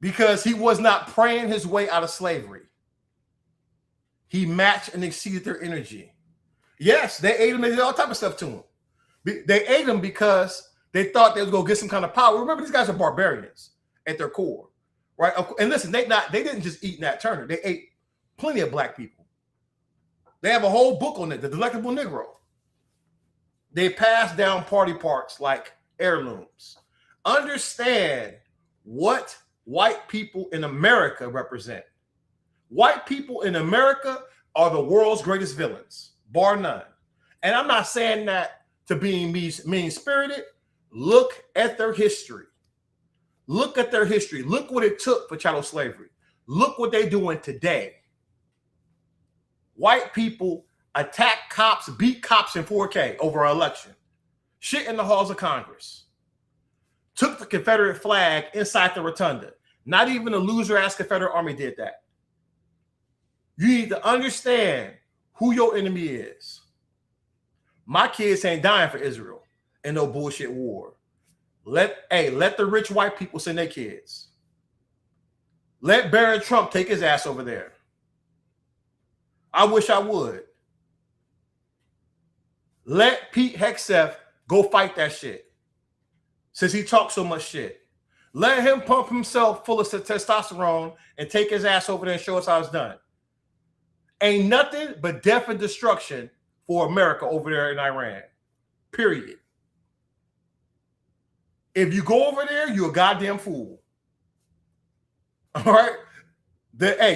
Because he was not praying his way out of slavery. He matched and exceeded their energy. Yes, they ate him. They did all type of stuff to him. They ate him because they thought they was going to get some kind of power. Remember, these guys are barbarians at their core, right? And listen, they didn't just eat Nat Turner. They ate plenty of black people. They have a whole book on it, The Delectable Negro. They pass down party parts like heirlooms. Understand what white people in America represent. White people in America are the world's greatest villains, bar none. And I'm not saying that to be mean-spirited. Look at their history. Look at their history. Look what it took for chattel slavery. Look what they're doing today. White people attack cops, beat cops in 4K over an election. Shit in the halls of Congress. Took the Confederate flag inside the rotunda. Not even a loser-ass Confederate army did that. You need to understand who your enemy is. My kids ain't dying for Israel in no bullshit war. Let the rich white people send their kids. Let Barron Trump take his ass over there. I wish I would. Let Pete Hegseth go fight that shit. Since he talks so much shit. Let him pump himself full of testosterone and take his ass over there and show us how it's done. Ain't nothing but death and destruction for America over there in Iran. Period. If you go over there, you're a goddamn fool. All right?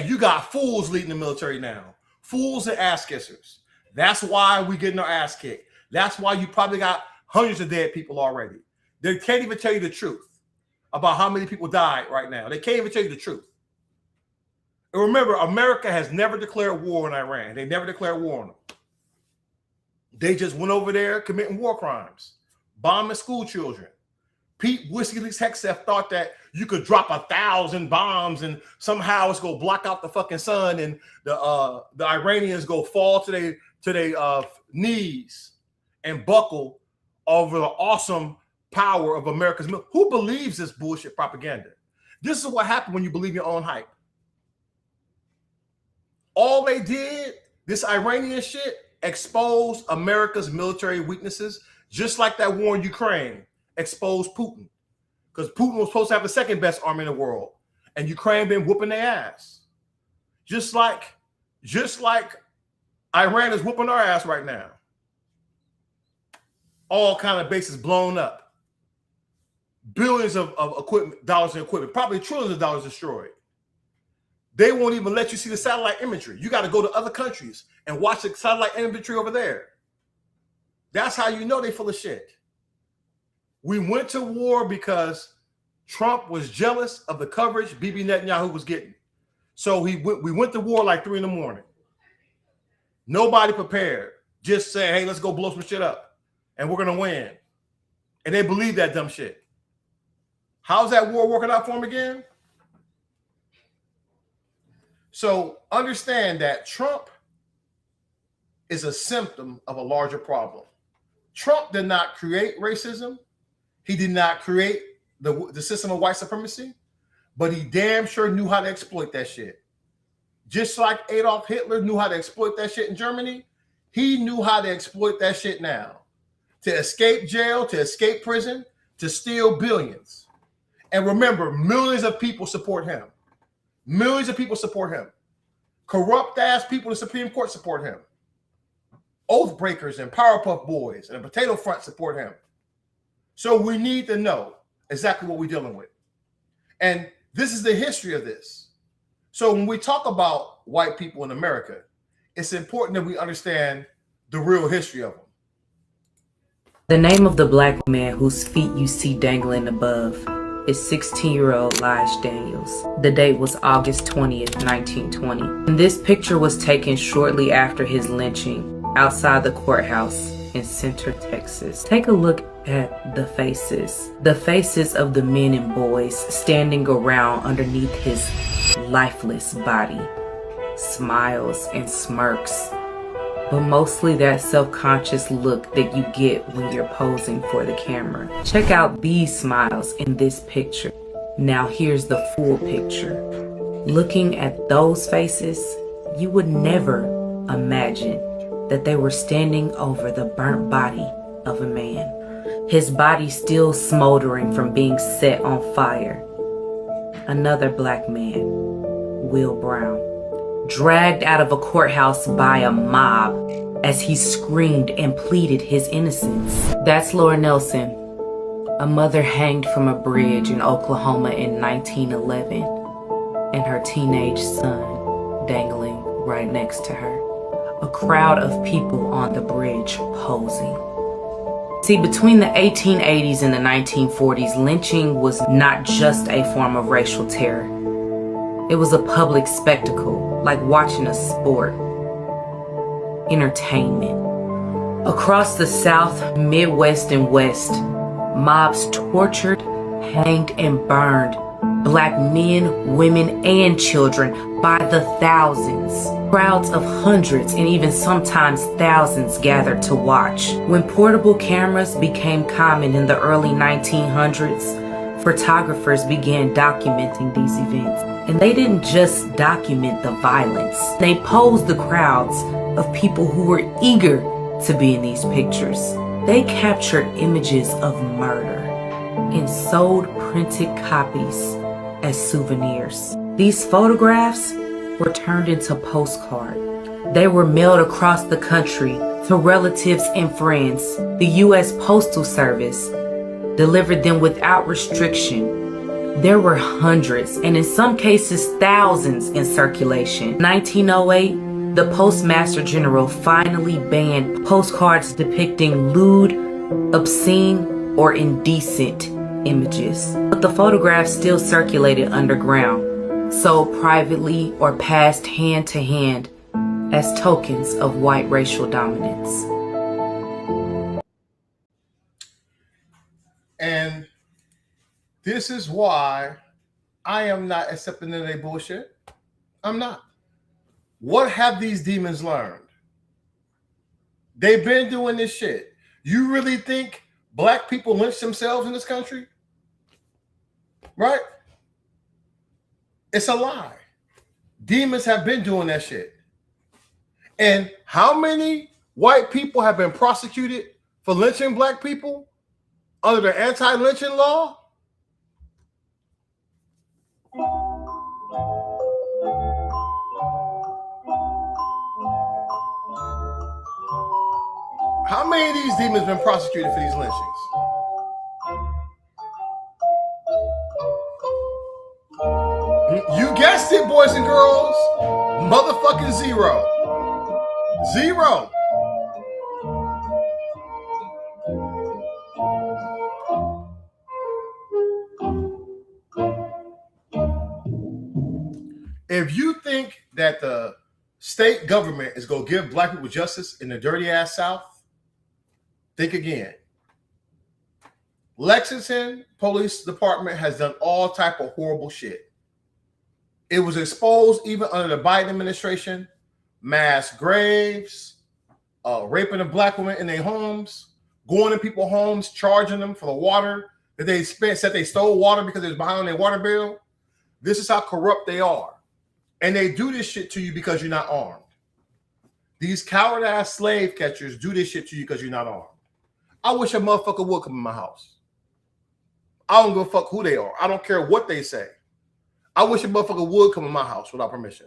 You got fools leading the military now. Fools and ass kissers. That's why we getting our ass kicked. That's why you probably got hundreds of dead people already. They can't even tell you the truth about how many people died right now. They can't even tell you the truth. And remember, America has never declared war on Iran. They never declared war on them. They just went over there committing war crimes, bombing school children. Pete WikiLeaks Hegseth thought that you could drop 1,000 bombs and somehow it's going to block out the fucking sun and the Iranians go fall to their knees and buckle over the awesome power of America's military. Who believes this bullshit propaganda? This is what happened when you believe your own hype. All they did, this Iranian shit, exposed America's military weaknesses, just like that war in Ukraine exposed Putin. Because Putin was supposed to have the second best army in the world, and Ukraine been whooping their ass. Just like Iran is whooping our ass right now. All kind of bases blown up. Billions of dollars in equipment, probably trillions of dollars destroyed. They won't even let you see the satellite imagery. You got to go to other countries and watch the satellite imagery over there. That's how you know they full of shit. We went to war because Trump was jealous of the coverage Bibi Netanyahu was getting. So we went to war like 3 a.m. Nobody prepared. Just say, hey, let's go blow some shit up. And we're going to win. And they believe that dumb shit. How's that war working out for them again? So understand that Trump is a symptom of a larger problem. Trump did not create racism. He did not create the system of white supremacy, but he damn sure knew how to exploit that shit. Just like Adolf Hitler knew how to exploit that shit in Germany, he knew how to exploit that shit now. To escape jail, to escape prison, to steal billions. And remember, millions of people support him. Millions of people support him. Corrupt ass people in the Supreme Court support him. Oath breakers and Powerpuff Boys and the Potato Front support him. So we need to know exactly what we're dealing with. And this is the history of this. So when we talk about white people in America, it's important that we understand the real history of them. The name of the black man whose feet you see dangling above is 16-year-old Lige Daniels. The date was August 20th, 1920. And this picture was taken shortly after his lynching outside the courthouse in Center, Texas. Take a look at the faces of the men and boys standing around underneath his lifeless body. Smiles and smirks, but mostly that self-conscious look that you get when you're posing for the camera. Check out these smiles in this picture. Now here's the full picture. Looking at those faces, you would never imagine that they were standing over the burnt body of a man. His body still smoldering from being set on fire. Another black man, Will Brown, dragged out of a courthouse by a mob as he screamed and pleaded his innocence. That's Laura Nelson, a mother hanged from a bridge in Oklahoma in 1911, and her teenage son dangling right next to her. A crowd of people on the bridge posing. See, between the 1880s and the 1940s, lynching was not just a form of racial terror. It was a public spectacle, like watching a sport. Entertainment. Across the South, Midwest, and West, mobs tortured, hanged, and burned black men, women, and children by the thousands. Crowds of hundreds and even sometimes thousands gathered to watch. When portable cameras became common in the early 1900s, photographers began documenting these events. And they didn't just document the violence. They posed the crowds of people who were eager to be in these pictures. They captured images of murder and sold printed copies as souvenirs. These photographs were turned into postcards. They were mailed across the country to relatives and friends. The U.S. Postal Service delivered them without restriction. There were hundreds, and in some cases thousands, in circulation. In 1908, the Postmaster General finally banned postcards depicting lewd, obscene, or indecent images. But the photographs still circulated underground, sold privately or passed hand to hand as tokens of white racial dominance. And this is why I am not accepting any bullshit. I'm not. What have these demons learned? They've been doing this shit. You really think black people lynch themselves in this country? Right? It's a lie. Demons have been doing that shit. And how many white people have been prosecuted for lynching black people under the anti-lynching law? How many of these demons been prosecuted for these lynchings? You guessed it, boys and girls. Motherfucking zero. Zero. If you think that the state government is going to give black people justice in the dirty ass South, think again. Lexington Police Department has done all type of horrible shit. It was exposed even under the Biden administration. Mass graves, raping of black women in their homes, going to people's homes, charging them for the water that they said they stole water because they was behind on their water bill. This is how corrupt they are. And they do this shit to you because you're not armed. These coward-ass slave catchers do this shit to you because you're not armed. I wish a motherfucker would come in my house. I don't give a fuck who they are. I don't care what they say. I wish a motherfucker would come in my house without permission.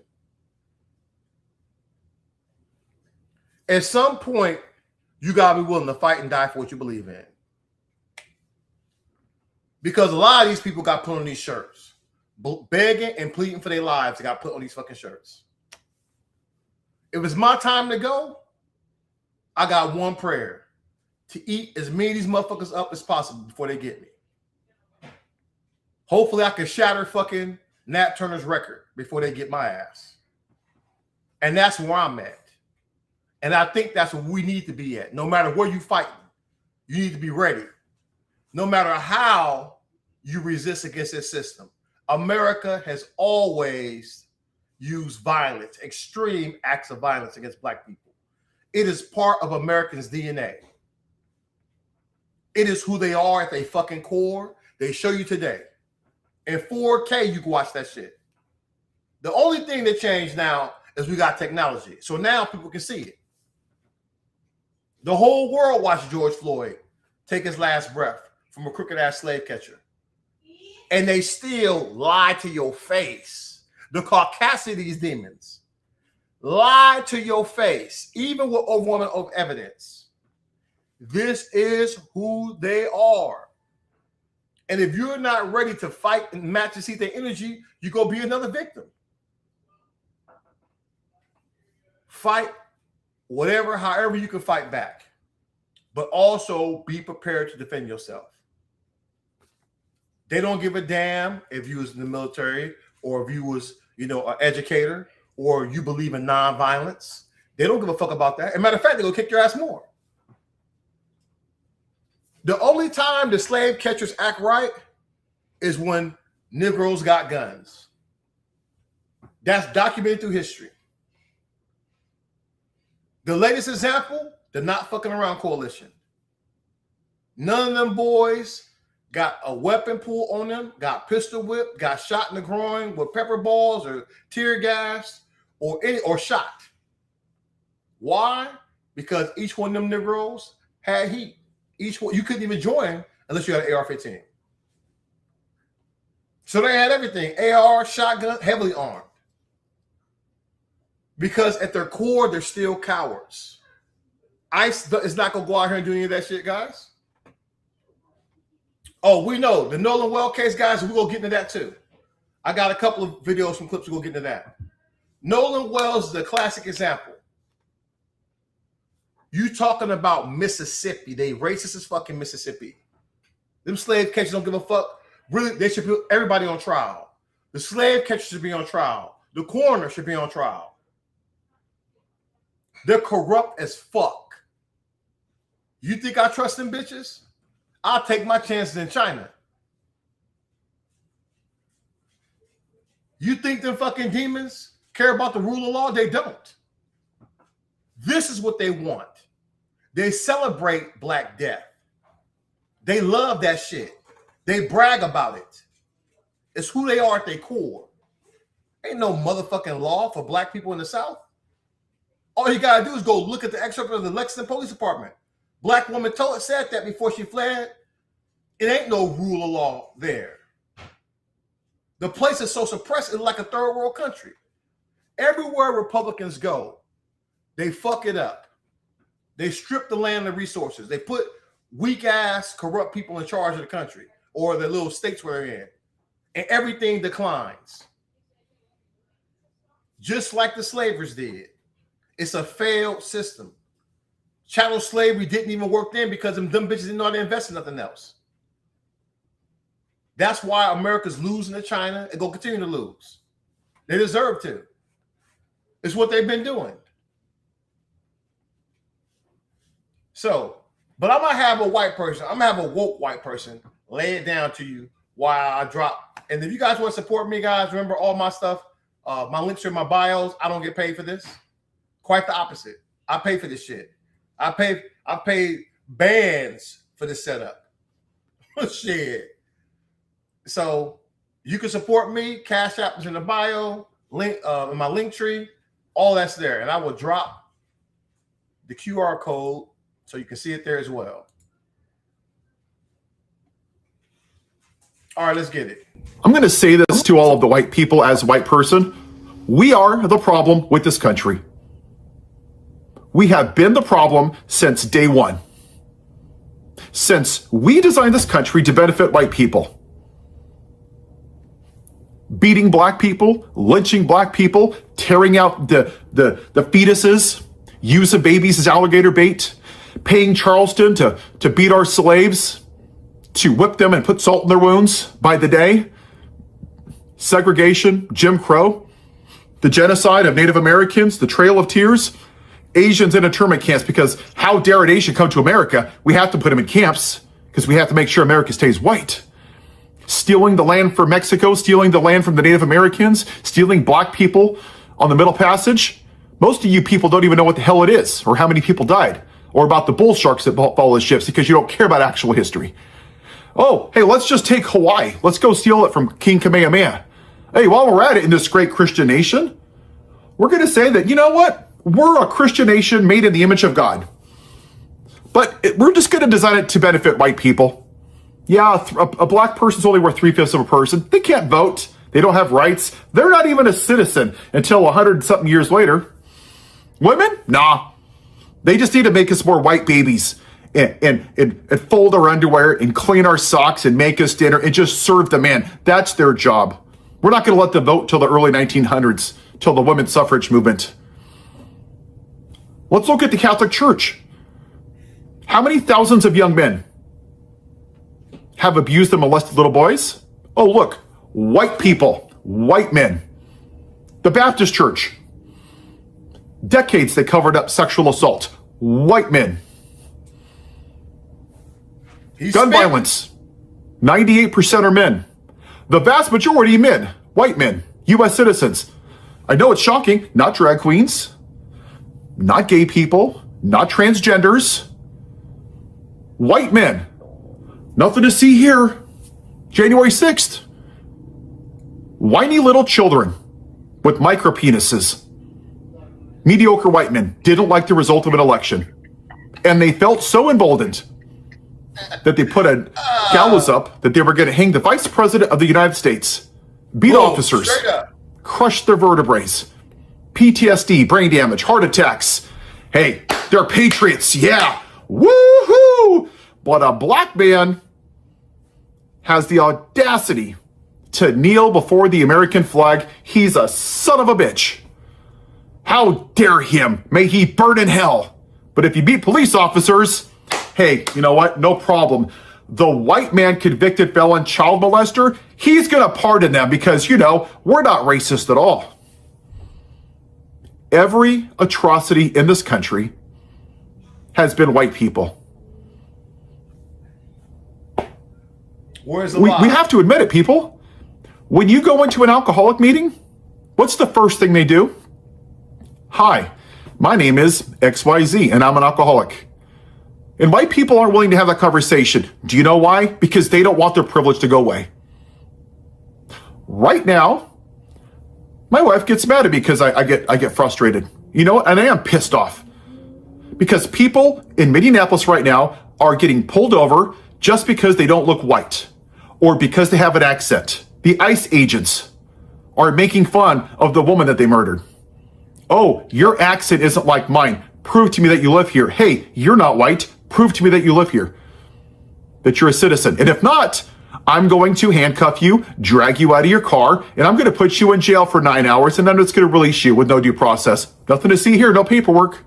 At some point, you gotta be willing to fight and die for what you believe in. Because a lot of these people got put on these shirts. Begging and pleading for their lives, they got put on these fucking shirts. If it's my time to go, I got one prayer: to eat as many of these motherfuckers up as possible before they get me. Hopefully I can shatter fucking Nat Turner's record before they get my ass. And that's where I'm at. And I think that's where we need to be at. No matter where you fighting, you need to be ready. No matter how you resist against this system. America has always used violence, extreme acts of violence against black people. It is part of Americans' DNA. It is who they are at their fucking core. They show you today. In 4K, you can watch that shit. The only thing that changed now is we got technology. So now people can see it. The whole world watched George Floyd take his last breath from a crooked-ass slave catcher. And they still lie to your face. The caucasity of these demons lie to your face, even with overwhelming of evidence. This is who they are. And if you're not ready to fight and match and see their energy, you go be another victim. Fight whatever, however you can fight back. But also be prepared to defend yourself. They don't give a damn if you was in the military or if you was, an educator or you believe in nonviolence. They don't give a fuck about that. As a matter of fact, they're going to kick your ass more. The only time the slave catchers act right is when Negroes got guns. That's documented through history. The latest example, the Not Fucking Around Coalition. None of them boys got a weapon pulled on them, got pistol whipped, got shot in the groin with pepper balls or tear gas or shot. Why? Because each one of them Negroes had heat. Each one, you couldn't even join unless you had an AR-15. So they had everything: AR, shotgun, heavily armed. Because at their core, they're still cowards. ICE is not gonna go out here and do any of that shit, guys. Oh, we know the Nolan Well case, guys. We're gonna get into that too. I got a couple of videos from clips. We'll get into that. Nolan Wells is a classic example. You talking about Mississippi? They racist as fucking Mississippi. Them slave catchers don't give a fuck. Really, they should put everybody on trial. The slave catchers should be on trial. The coroner should be on trial. They're corrupt as fuck. You think I trust them bitches? I'll take my chances in China. You think them fucking demons care about the rule of law? They don't. This is what they want. They celebrate Black Death. They love that shit. They brag about it. It's who they are at their core. Ain't no motherfucking law for black people in the South. All you gotta do is go look at the excerpt of the Lexington Police Department. Black woman said that before she fled. It ain't no rule of law there. The place is so suppressed, it's like a third world country. Everywhere Republicans go, they fuck it up. They strip the land of resources. They put weak ass, corrupt people in charge of the country or the little states where they're in. And everything declines. Just like the slavers did. It's a failed system. Chattel slavery didn't even work then because them bitches didn't know how to invest in nothing else. That's why America's losing to China and gonna continue to lose. They deserve to. It's what they've been doing. So, but I'm gonna have a white person, I'm gonna have a woke white person lay it down to you while I drop. And if you guys want to support me, guys, remember all my stuff, my links are in my bios. I don't get paid for this. Quite the opposite. I pay for this shit. I pay bands for this setup. Shit. So you can support me. Cash App is in the bio, link in my link tree. All that's there, and I will drop the QR code so you can see it there as well. All right, let's get it. I'm going to say this to all of the white people as a white person. We are the problem with this country. We have been the problem since day one. Since we designed this country to benefit white people. Beating black people, lynching black people, tearing out the fetuses, using babies as alligator bait, paying Charleston to beat our slaves, to whip them and put salt in their wounds by the day, segregation, Jim Crow, the genocide of Native Americans, the Trail of Tears, Asians in internment camps, because how dare an Asian come to America? We have to put them in camps because we have to make sure America stays white. Stealing the land from Mexico, stealing the land from the Native Americans, stealing black people on the Middle Passage. Most of you people don't even know what the hell it is or how many people died or about the bull sharks that follow the ships because you don't care about actual history. Oh, hey, let's just take Hawaii. Let's go steal it from King Kamehameha. Hey, while we're at it in this great Christian nation, we're going to say that, you know what? We're a Christian nation made in the image of God. But we're just going to design it to benefit white people. Yeah, a black person's only worth 3/5 of a person. They can't vote. They don't have rights. They're not even a citizen until 100-something years later. Women? Nah. They just need to make us more white babies and fold our underwear and clean our socks and make us dinner and just serve the man. That's their job. We're not going to let them vote till the early 1900s, till the women's suffrage movement. Let's look at the Catholic Church. How many thousands of young men have abused and molested little boys? Oh, look, white people, white men. The Baptist Church, decades they covered up sexual assault, white men. Gun violence, 98% are men. The vast majority men, white men, U.S. citizens. I know it's shocking, not drag queens, not gay people, not transgenders, white men. Nothing to see here. January 6th. Whiny little children with micro penises. Mediocre white men didn't like the result of an election. And they felt so emboldened that they put a gallows up that they were going to hang the vice president of the United States, beat officers, crush their vertebrae, PTSD, brain damage, heart attacks. Hey, they're patriots. Yeah. Woohoo! But a black man has the audacity to kneel before the American flag. He's a son of a bitch. How dare him? May he burn in hell. But if you beat police officers, hey, you know what? No problem. The white man convicted felon child molester, he's going to pardon them because, you know, we're not racist at all. Every atrocity in this country has been white people. Where's the we lie? have to admit it, people. When you go into an alcoholic meeting, what's the first thing they do? Hi, my name is XYZ and I'm an alcoholic. And white people aren't willing to have that conversation. Do you know why? Because they don't want their privilege to go away. Right now, my wife gets mad at me because I get frustrated. You know what? And I am pissed off. Because people in Minneapolis right now are getting pulled over just because they don't look white or because they have an accent. The ICE agents are making fun of the woman that they murdered. Oh, your accent isn't like mine. Prove to me that you live here. Hey, you're not white. Prove to me that you live here, that you're a citizen. And if not, I'm going to handcuff you, drag you out of your car, and I'm going to put you in jail for 9 hours, and then it's going to release you with no due process. Nothing to see here, no paperwork.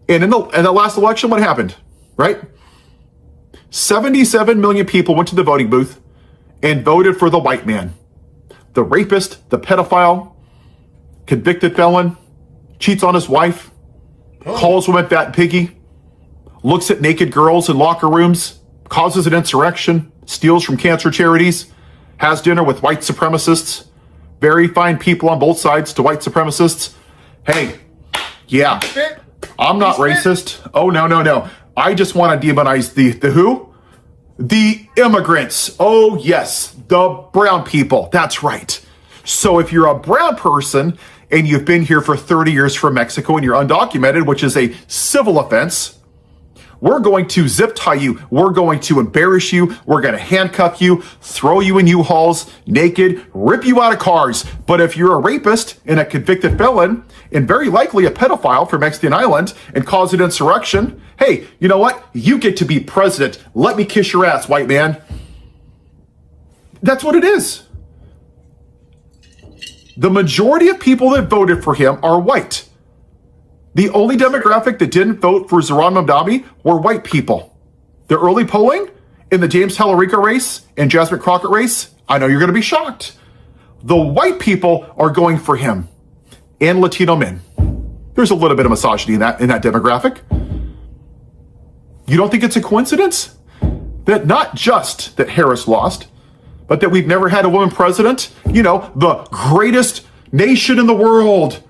And in the last election, what happened, right? 77 million people went to the voting booth and voted for the white man. The rapist, the pedophile, convicted felon, cheats on his wife, calls women fat piggy, looks at naked girls in locker rooms, causes an insurrection, steals from cancer charities, has dinner with white supremacists, very fine people on both sides to white supremacists. Hey, yeah, I'm not racist. Oh, no. I just want to demonize the who? The immigrants. Oh, yes, the brown people. That's right. So if you're a brown person and you've been here for 30 years from Mexico and you're undocumented, which is a civil offense, we're going to zip tie you. We're going to embarrass you. We're going to handcuff you, throw you in U-Hauls naked, rip you out of cars. But if you're a rapist and a convicted felon and very likely a pedophile from Mexican Island and cause an insurrection, hey, you know what? You get to be president. Let me kiss your ass, white man. That's what it is. The majority of people that voted for him are white. The only demographic that didn't vote for Zohran Mamdani were white people. The early polling in the James Tallarico race and Jasmine Crockett race, I know you're going to be shocked. The white people are going for him and Latino men. There's a little bit of misogyny in that demographic. You don't think it's a coincidence that not just that Harris lost, but that we've never had a woman president? You know, the greatest nation in the world.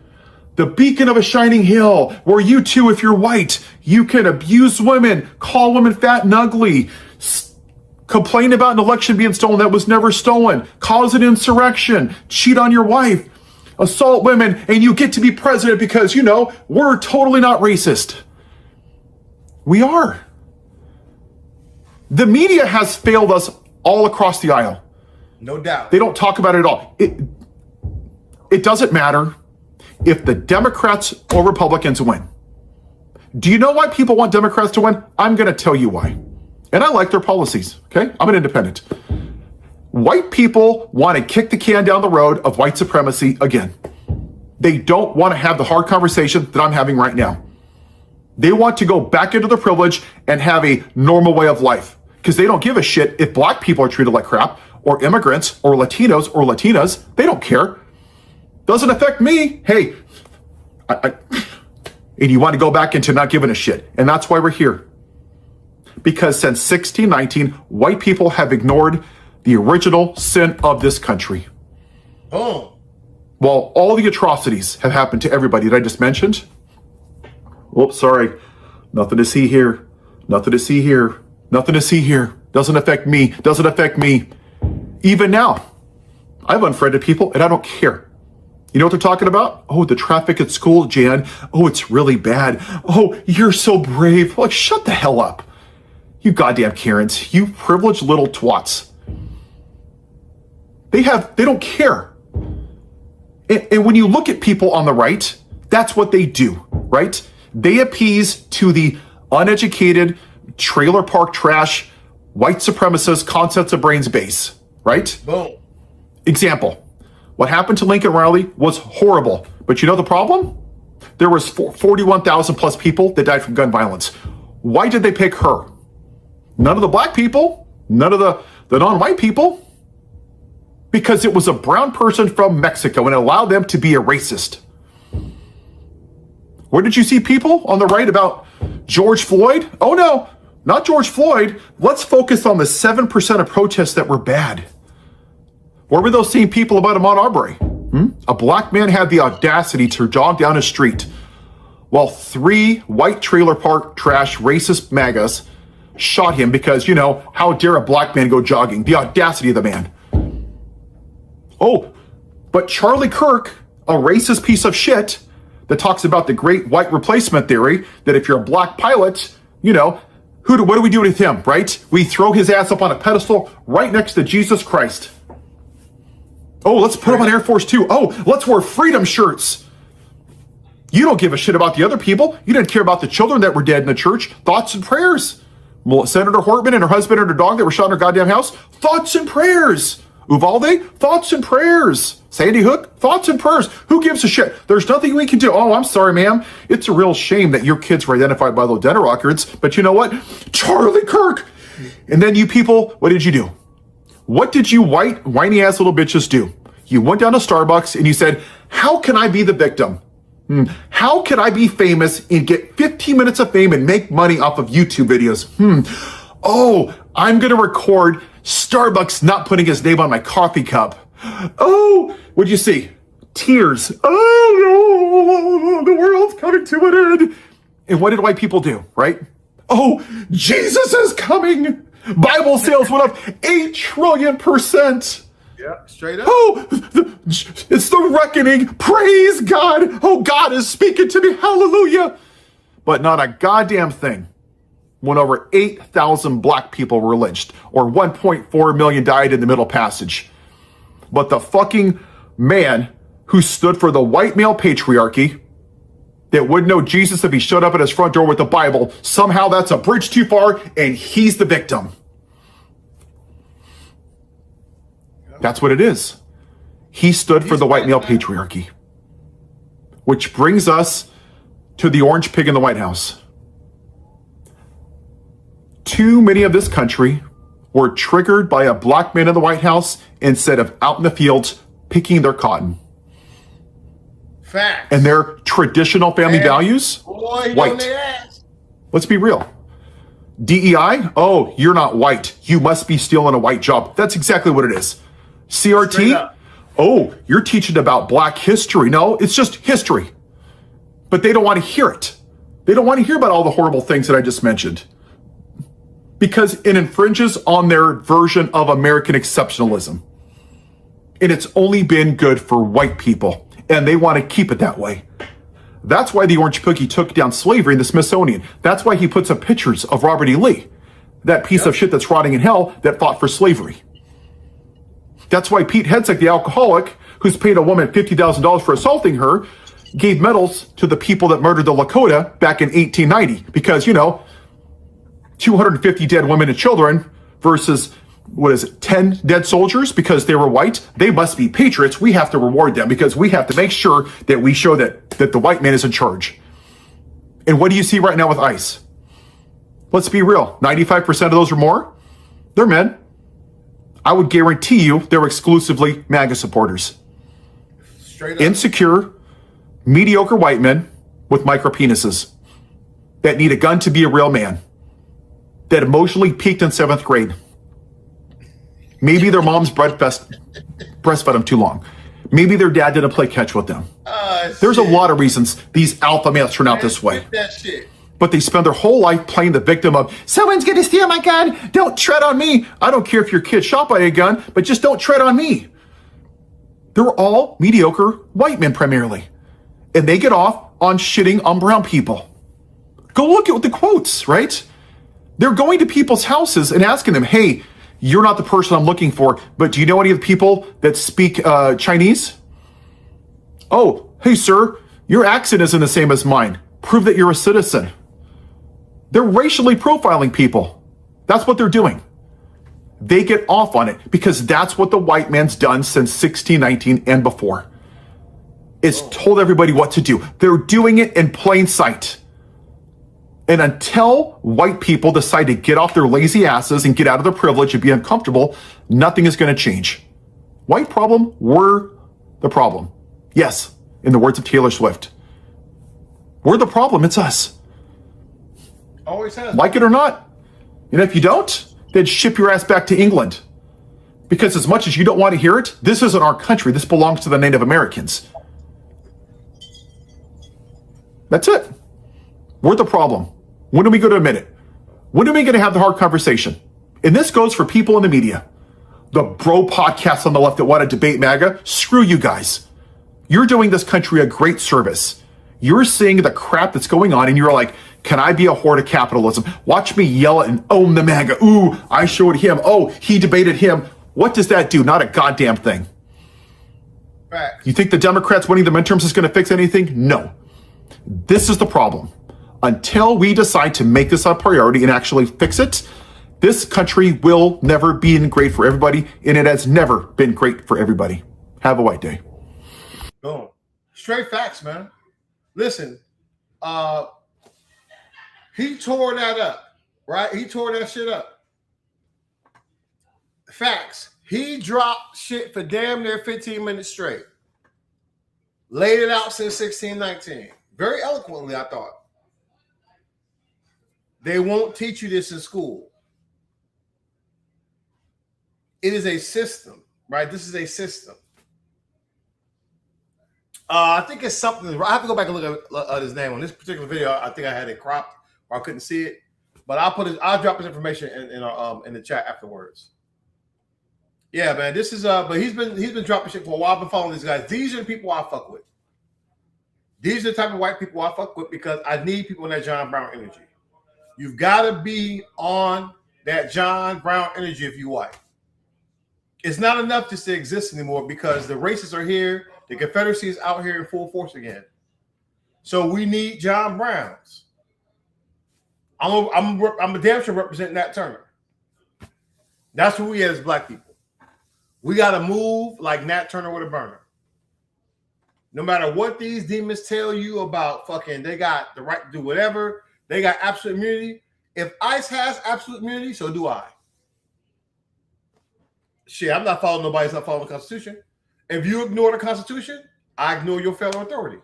The beacon of a shining hill, where you too, if you're white, you can abuse women, call women fat and ugly, complain about an election being stolen that was never stolen, cause an insurrection, cheat on your wife, assault women, and you get to be president because, you know, we're totally not racist. We are. The media has failed us all across the aisle. No doubt. They don't talk about it at all. It doesn't matter if the Democrats or Republicans win. Do you know why people want Democrats to win? I'm going to tell you why. And I like their policies, okay? I'm an independent. White people want to kick the can down the road of white supremacy again. They don't want to have the hard conversation that I'm having right now. They want to go back into their privilege and have a normal way of life because they don't give a shit if black people are treated like crap or immigrants or Latinos or Latinas. They don't care. Doesn't affect me. Hey, and you want to go back into not giving a shit. And that's why we're here. Because since 1619, white people have ignored the original sin of this country. Oh. While all the atrocities have happened to everybody that I just mentioned. Whoops, sorry. Nothing to see here. Nothing to see here. Nothing to see here. Doesn't affect me. Doesn't affect me. Even now, I've unfriended people and I don't care. You know what they're talking about? Oh, the traffic at school, Jan. Oh, it's really bad. Oh, you're so brave. Like, shut the hell up. You goddamn Karens. You privileged little twats. They don't care. And when you look at people on the right, that's what they do, right? They appease to the uneducated, trailer park trash, white supremacist concepts of brains base, right? Boom. Example. What happened to Lincoln Riley was horrible. But you know the problem? There was 41,000 plus people that died from gun violence. Why did they pick her? None of the black people, none of the non-white people. Because it was a brown person from Mexico and it allowed them to be a racist. Where did you see people on the right about George Floyd? Oh no, not George Floyd. Let's focus on the 7% of protests that were bad. Where were those same people about Ahmaud Arbery? A black man had the audacity to jog down a street while 3 white trailer park trash racist MAGAs shot him because, you know, how dare a black man go jogging? The audacity of the man. Oh, but Charlie Kirk, a racist piece of shit that talks about the great white replacement theory, that if you're a black pilot, you know, what do we do with him, right? We throw his ass up on a pedestal right next to Jesus Christ. Oh, let's put him on Air Force Two. Oh, let's wear freedom shirts. You don't give a shit about the other people. You didn't care about the children that were dead in the church. Thoughts and prayers. Well, Senator Hortman and her husband and her dog that were shot in her goddamn house. Thoughts and prayers. Uvalde, thoughts and prayers. Sandy Hook, thoughts and prayers. Who gives a shit? There's nothing we can do. Oh, I'm sorry, ma'am. It's a real shame that your kids were identified by those dental records. But you know what? Charlie Kirk. And then you people, what did you do? What did you whiny ass little bitches do? You went down to Starbucks and you said, how can I be the victim? How can I be famous and get 15 minutes of fame and make money off of YouTube videos? Oh, I'm going to record Starbucks not putting his name on my coffee cup. Oh, what'd you see? Tears. Oh, no, the world's coming to an end. And what did white people do, right? Oh, Jesus is coming. Bible sales went up 8 trillion%. Yeah, straight up. Oh, it's the reckoning. Praise God. Oh, God is speaking to me. Hallelujah. But not a goddamn thing when over 8,000 black people were lynched, or 1.4 million died in the Middle Passage. But the fucking man who stood for the white male patriarchy that would know Jesus if he showed up at his front door with the Bible, somehow that's a bridge too far and he's the victim. That's what it is. He stood for the white male patriarchy. Which brings us to the orange pig in the White House. Too many of this country were triggered by a black man in the White House instead of out in the fields picking their cotton. Facts. And their traditional family values, Boy, white. Let's be real. DEI, oh, you're not white. You must be stealing a white job. That's exactly what it is. CRT, oh, you're teaching about black history. No, it's just history. But they don't want to hear it. They don't want to hear about all the horrible things that I just mentioned. Because it infringes on their version of American exceptionalism. And it's only been good for white people. And they want to keep it that way. That's why the Orange Pookie took down slavery in the Smithsonian. That's why he puts up pictures of Robert E. Lee, that piece of shit that's rotting in hell that fought for slavery. That's why Pete Hegseth, the alcoholic, who's paid a woman $50,000 for assaulting her, gave medals to the people that murdered the Lakota back in 1890. Because, 250 dead women and children versus, 10 dead soldiers because they were white? They must be patriots. We have to reward them because we have to make sure that we show that the white man is in charge. And what do you see right now with ICE? Let's be real. 95% of those or more, they're men. I would guarantee you they're exclusively MAGA supporters. Straight up. Insecure, mediocre white men with micro penises that need a gun to be a real man, that emotionally peaked in 7th grade. Maybe their mom's breastfed them too long. Maybe their dad didn't play catch with them. There's a lot of reasons these alpha males turn out this way. That shit. But they spend their whole life playing the victim of, someone's gonna steal my gun, don't tread on me. I don't care if your kid's shot by a gun, but just don't tread on me. They're all mediocre white men primarily. And they get off on shitting on brown people. Go look at the quotes, right? They're going to people's houses and asking them, hey, you're not the person I'm looking for, but do you know any of the people that speak Chinese? Oh, hey, sir, your accent isn't the same as mine. Prove that you're a citizen. They're racially profiling people. That's what they're doing. They get off on it because that's what the white man's done since 1619 and before. It's told everybody what to do. They're doing it in plain sight. And until white people decide to get off their lazy asses and get out of their privilege and be uncomfortable, nothing is going to change. White problem, we're the problem. Yes, in the words of Taylor Swift. We're the problem, it's us. Always has. Like it or not. And if you don't, then ship your ass back to England. Because as much as you don't want to hear it, this isn't our country. This belongs to the Native Americans. That's it. We're the problem. When are we going to admit it? When are we going to have the hard conversation? And this goes for people in the media. The bro podcasts on the left that want to debate MAGA, screw you guys. You're doing this country a great service. You're seeing the crap that's going on and you're like, can I be a whore to capitalism? Watch me yell and own the MAGA. Ooh, I showed him. Oh, he debated him. What does that do? Not a goddamn thing. Facts. You think the Democrats winning the midterms is going to fix anything? No. This is the problem. Until we decide to make this a priority and actually fix it, this country will never be great for everybody, and it has never been great for everybody. Have a white day. Boom. Straight facts, man. Listen, he tore that up, right? He tore that shit up. Facts. He dropped shit for damn near 15 minutes straight. Laid it out since 1619. Very eloquently, I thought. They won't teach you this in school. It is a system, right? This is a system. I think it's something. I have to go back and look at his name on this particular video. I think I had it cropped or I couldn't see it. But I'll drop his information in the chat afterwards. Yeah, man. This is but he's been dropping shit for a while. I've been following these guys. These are the people I fuck with. These are the type of white people I fuck with because I need people in that John Brown energy. You've got to be on that John Brown energy if you white. It's not enough just to exist anymore because the racists are here. The Confederacy is out here in full force again. So we need John Browns. I'm a damn sure representing Nat Turner. That's who we as black people. We got to move like Nat Turner with a burner. No matter what these demons tell you about fucking, they got the right to do whatever. They got absolute immunity. If ICE has absolute immunity, so do I. Shit, I'm not following nobody that's not following the Constitution. If you ignore the Constitution, I ignore your federal authority.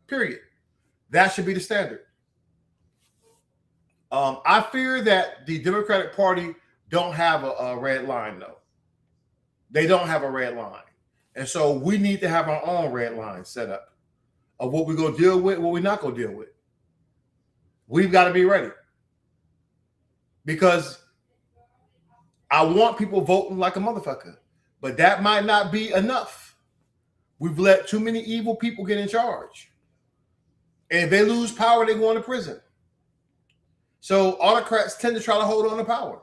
Period. That should be the standard. I fear that the Democratic Party don't have a red line, though. They don't have a red line. And so we need to have our own red line set up of what we're going to deal with, what we're not going to deal with. We've got to be ready. Because I want people voting like a motherfucker. But that might not be enough. We've let too many evil people get in charge. And if they lose power, they go into prison. So autocrats tend to try to hold on to power.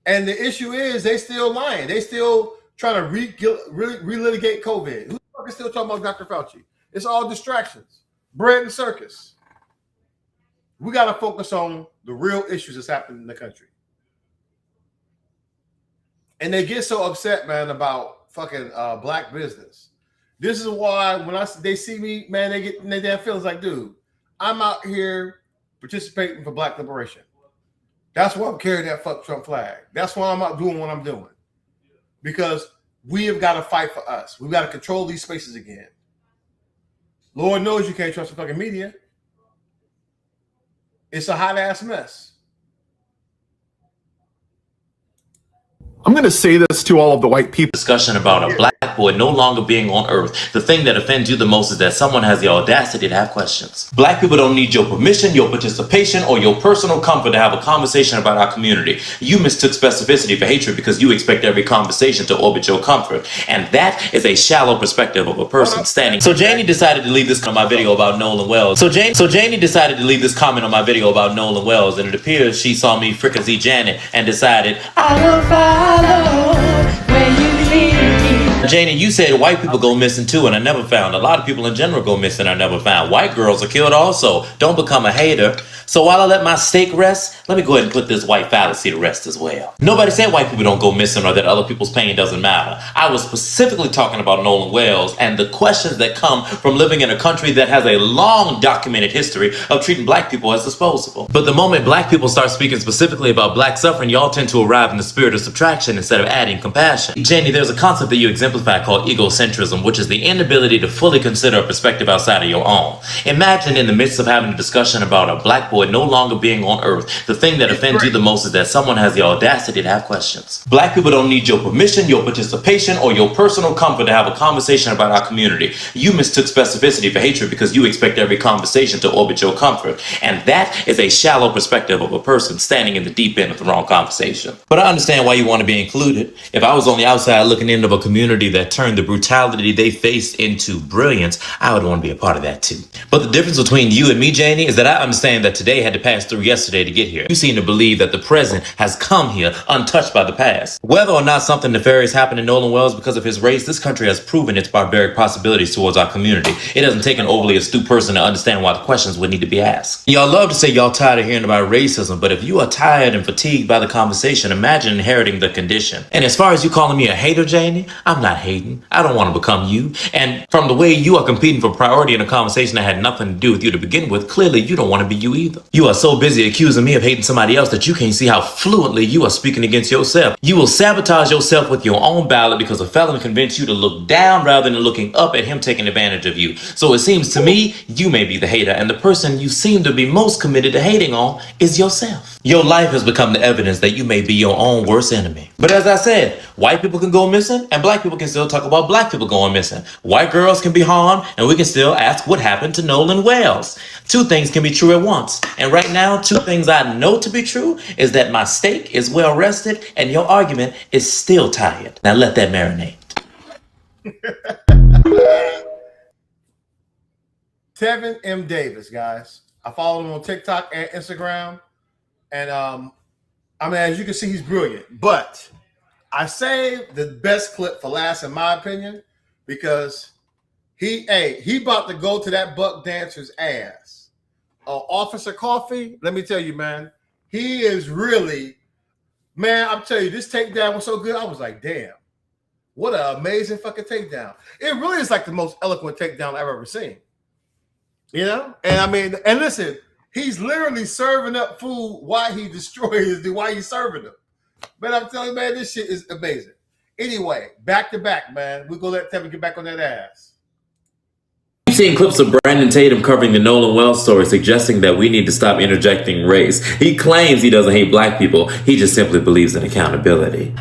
And the issue is they still lying. They still trying to relitigate COVID. Who the fuck is still talking about Dr. Fauci? It's all distractions. Bread and circus. We got to focus on the real issues that's happening in the country. And they get so upset, man, about fucking black business. This is why when they see me, man, they get in their damn feelings like, dude, I'm out here participating for black liberation. That's why I'm carrying that fuck Trump flag. That's why I'm out doing what I'm doing. Because we have got to fight for us. We've got to control these spaces again. Lord knows you can't trust the fucking media. It's a hot ass mess. I'm going to say this to all of the white people. Discussion about a black boy no longer being on earth. The thing that offends you the most is that someone has the audacity to have questions. Black people don't need your permission, your participation, or your personal comfort to have a conversation about our community. You mistook specificity for hatred because you expect every conversation to orbit your comfort. And that is a shallow perspective of a person standing. So Janie decided to leave this on my video about Nolan Wells. So Janie decided to leave this comment on my video about Nolan Wells, and it appears she saw me fricassee Janet and decided, I will follow where you lead me. Janie, you said white people go missing too, and I never found. A lot of people in general go missing, I never found. White girls are killed also. Don't become a hater. So while I let my steak rest, let me go ahead and put this white fallacy to rest as well. Nobody said white people don't go missing or that other people's pain doesn't matter. I was specifically talking about Nolan Wells and the questions that come from living in a country that has a long documented history of treating black people as disposable. But the moment black people start speaking specifically about black suffering, y'all tend to arrive in the spirit of subtraction instead of adding compassion. Janie, there's a concept that you exemplify called egocentrism, which is the inability to fully consider a perspective outside of your own. Imagine in the midst of having a discussion about a black boy no longer being on earth, the thing that offends you the most is that someone has the audacity to have questions. Black people don't need your permission, your participation, or your personal comfort to have a conversation about our community. You mistook specificity for hatred because you expect every conversation to orbit your comfort. And that is a shallow perspective of a person standing in the deep end of the wrong conversation. But I understand why you want to be included. If I was on the outside looking into a community that turned the brutality they faced into brilliance, I would want to be a part of that too. But the difference between you and me, Janie, is that I understand that today had to pass through yesterday to get here. You seem to believe that the present has come here untouched by the past. Whether or not something nefarious happened to Nolan Wells because of his race, this country has proven its barbaric possibilities towards our community. It doesn't take an overly astute person to understand why the questions would need to be asked. Y'all love to say y'all tired of hearing about racism, but if you are tired and fatigued by the conversation, imagine inheriting the condition. And as far as you calling me a hater, Janie, I'm not hating. I don't want to become you. And from the way you are competing for priority in a conversation that had nothing to do with you to begin with, clearly you don't want to be you either. You are so busy accusing me of hating somebody else that you can't see how fluently you are speaking against yourself. You will sabotage yourself with your own ballot because a felon convinced you to look down rather than looking up at him taking advantage of you. So it seems to me you may be the hater, and the person you seem to be most committed to hating on is yourself. Your life has become the evidence that you may be your own worst enemy. But as I said, white people can go missing and black people can still talk about black people going missing. White girls can be harmed, and we can still ask what happened to Nolan Wells. Two things can be true at once. And right now, two things I know to be true is that my steak is well rested and your argument is still tired. Now let that marinate. Tevin M. Davis, guys. I follow him on TikTok and Instagram. And I mean, as you can see, he's brilliant. But I saved the best clip for last, in my opinion, because he about to go to that buck dancer's ass. Officer Coffee, let me tell you, man, he is really, man, I'm telling you, this takedown was so good. I was like, damn, what an amazing fucking takedown. It really is like the most eloquent takedown I've ever seen. You know? And I mean, and listen, he's literally serving up food while he destroys it, while he's serving them. Man, I'm telling you, man, this shit is amazing. Anyway, back to back, man. We're going to let Tevin get back on that ass. I've seen clips of Brandon Tatum covering the Nolan Wells story, suggesting that we need to stop interjecting race. He claims he doesn't hate black people. He just simply believes in accountability.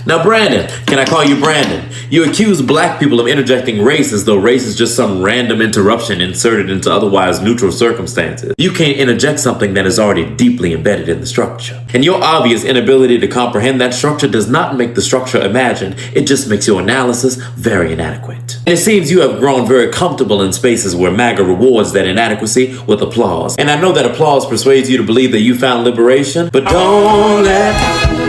Now, Brandon, can I call you Brandon? You accuse black people of interjecting race as though race is just some random interruption inserted into otherwise neutral circumstances. You can't interject something that is already deeply embedded in the structure. And your obvious inability to comprehend that structure does not make the structure imagined. It just makes your analysis very inadequate. And it seems you have grown very comfortable in spaces where MAGA rewards that inadequacy with applause. And I know that applause persuades you to believe that you found liberation, but don't let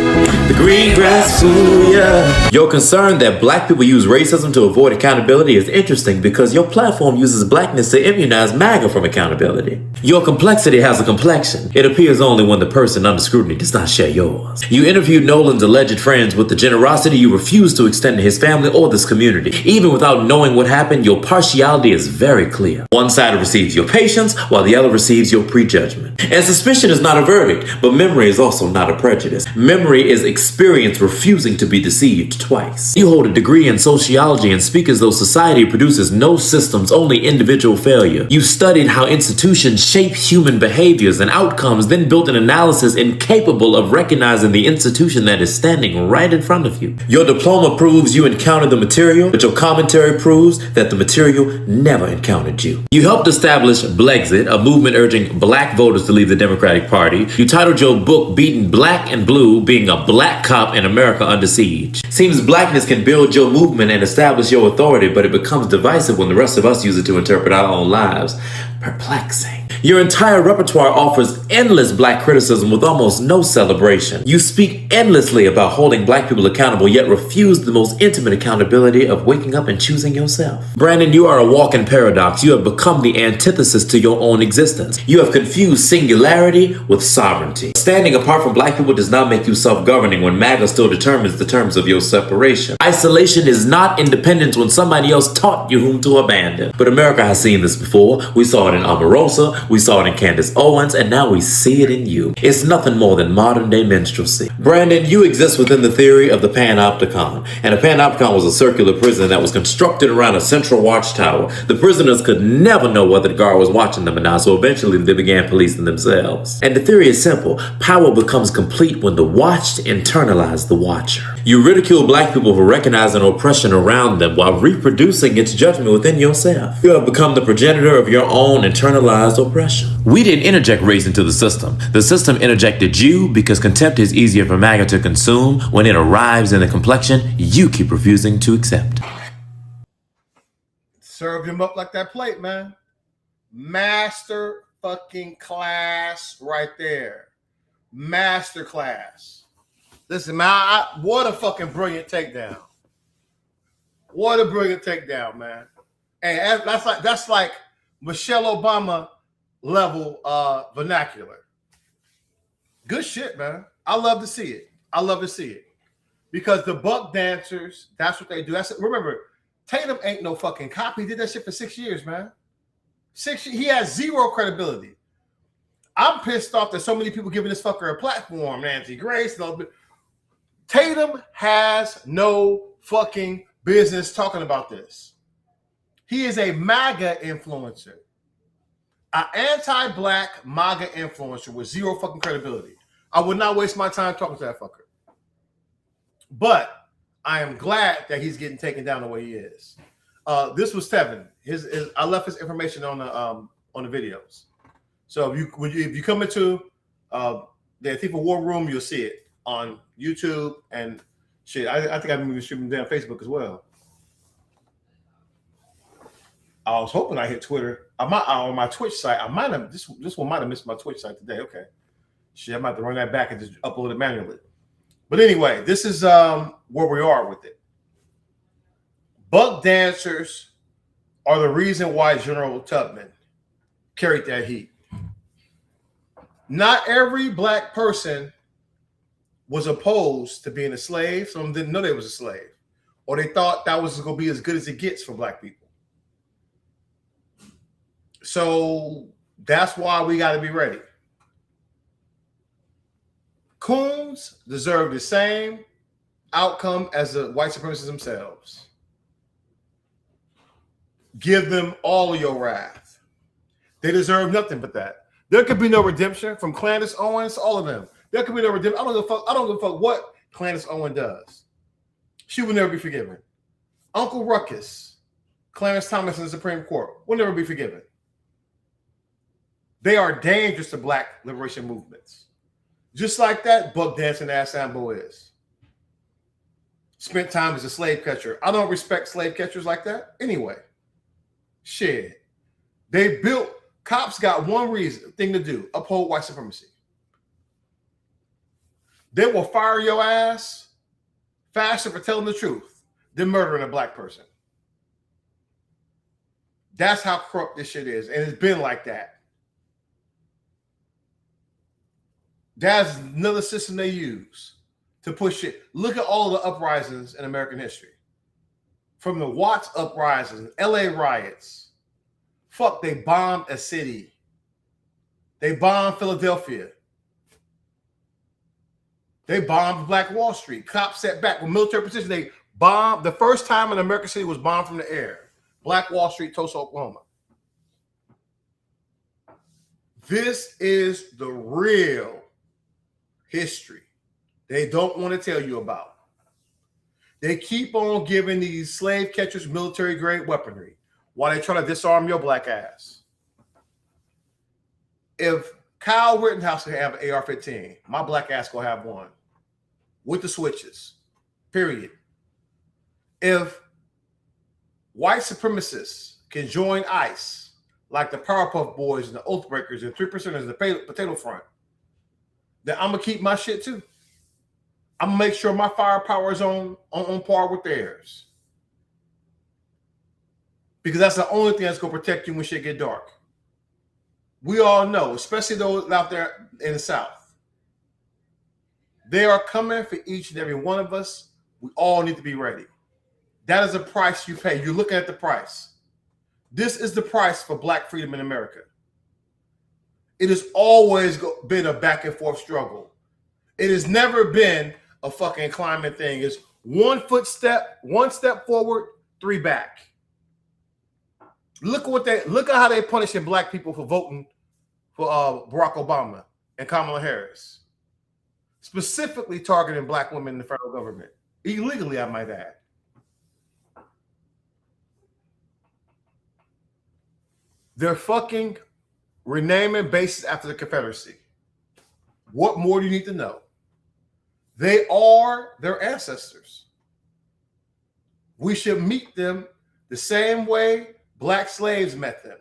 the green grass fool ya. Your concern that black people use racism to avoid accountability is interesting because your platform uses blackness to immunize MAGA from accountability. Your complexity has a complexion. It appears only when the person under scrutiny does not share yours. You interviewed Nolan's alleged friends with the generosity you refuse to extend to his family or this community. Even without knowing what happened, your partiality is very clear. One side receives your patience while the other receives your prejudgment. And suspicion is not a verdict, but memory is also not a prejudice. Memory is experience refusing to be deceived twice. You hold a degree in sociology and speak as though society produces no systems, only individual failure. You studied how institutions shape human behaviors and outcomes, then built an analysis incapable of recognizing the institution that is standing right in front of you. Your diploma proves you encountered the material, but your commentary proves that the material never encountered you. You helped establish Blexit, a movement urging black voters to leave the Democratic Party. You titled your book Beating Black and Blue, being a black cop in America under siege. Seems blackness can build your movement and establish your authority, but it becomes divisive when the rest of us use it to interpret our own lives. Perplexing. Your entire repertoire offers endless black criticism with almost no celebration. You speak endlessly about holding black people accountable, yet refuse the most intimate accountability of waking up and choosing yourself. Brandon, you are a walking paradox. You have become the antithesis to your own existence. You have confused singularity with sovereignty. Standing apart from black people does not make you self-governing when MAGA still determines the terms of your separation. Isolation is not independence when somebody else taught you whom to abandon. But America has seen this before. We saw it in Omarosa, we saw it in Candace Owens, and now we see it in you. It's nothing more than modern day minstrelsy. Brandon, you exist within the theory of the panopticon. And a panopticon was a circular prison that was constructed around a central watchtower. The prisoners could never know whether the guard was watching them or not, so eventually they began policing themselves. And the theory is simple. Power becomes complete when the watched internalize the watcher. You ridicule black people for recognizing oppression around them while reproducing its judgment within yourself. You have become the progenitor of your own internalized oppression. We didn't interject race into the system. The system interjected you because contempt is easier for MAGA to consume when it arrives in the complexion you keep refusing to accept. Served him up like that plate, man. Master fucking class right there. Master class. Listen, man, what a fucking brilliant takedown. What a brilliant takedown, man. And that's like Michelle Obama level vernacular. Good shit, man. I love to see it. I love to see it. Because the buck dancers, that's what they do. Remember, Tatum ain't no fucking cop. He did that shit for 6 years, man. 6 years. He has zero credibility. I'm pissed off that so many people giving this fucker a platform, Nancy Grace. Tatum has no fucking business talking about this. He is a MAGA influencer. An anti-black MAGA influencer with zero fucking credibility. I would not waste my time talking to that fucker. But I am glad that he's getting taken down the way he is. This was Tevin. I left his information on the videos. So if you come into the Antifa War Room, you'll see it on YouTube and shit. I think I'm even streaming down Facebook as well. I was hoping I hit Twitter. On my Twitch site. I might have this one might have missed my Twitch site today. Okay. Shit, I might have to run that back and just upload it manually. But anyway, this is where we are with it. Buck dancers are the reason why General Tubman carried that heat. Not every black person was opposed to being a slave. Some of them didn't know they was a slave. Or they thought that was going to be as good as it gets for black people. So that's why we got to be ready. Coons deserve the same outcome as the white supremacists themselves. Give them all of your wrath. They deserve nothing but that. There could be no redemption from Candace Owens, all of them. There could be no redemption. I don't give a fuck what Candace Owens does. She will never be forgiven. Uncle Ruckus, Clarence Thomas in the Supreme Court, will never be forgiven. They are dangerous to black liberation movements. Just like that buck dancing ass Sambo is. Spent time as a slave catcher. I don't respect slave catchers like that anyway. Shit. Cops got one thing to do, uphold white supremacy. They will fire your ass faster for telling the truth than murdering a black person. That's how corrupt this shit is. And it's been like that. That's another system they use to push it. Look at all the uprisings in American history. From the Watts uprisings, LA riots. Fuck, they bombed a city. They bombed Philadelphia. They bombed Black Wall Street. Cops set back with military precision. They bombed. The first time an American city was bombed from the air. Black Wall Street, Tulsa, Oklahoma. This is the real history they don't want to tell you about. They keep on giving these slave catchers military grade weaponry while they try to disarm your black ass. If Kyle Rittenhouse can have an AR-15, my black ass gonna have one with the switches, period. If white supremacists can join ICE like the Powerpuff Boys and the Oathbreakers and 3%ers and the Potato Front, then I'm gonna keep my shit too. I'm gonna make sure my firepower is on par with theirs. Because that's the only thing that's gonna protect you when shit get dark. We all know, especially those out there in the South, they are coming for each and every one of us. We all need to be ready. That is a price you pay. You're looking at the price. This is the price for black freedom in America. It has always been a back and forth struggle. It has never been a fucking climbing thing. It's one step forward, 3 back. Look at how they're punishing black people for voting for Barack Obama and Kamala Harris. Specifically targeting black women in the federal government. Illegally, I might add. They're fucking renaming bases after the Confederacy. What more do you need to know? They are their ancestors. We should meet them the same way black slaves met them.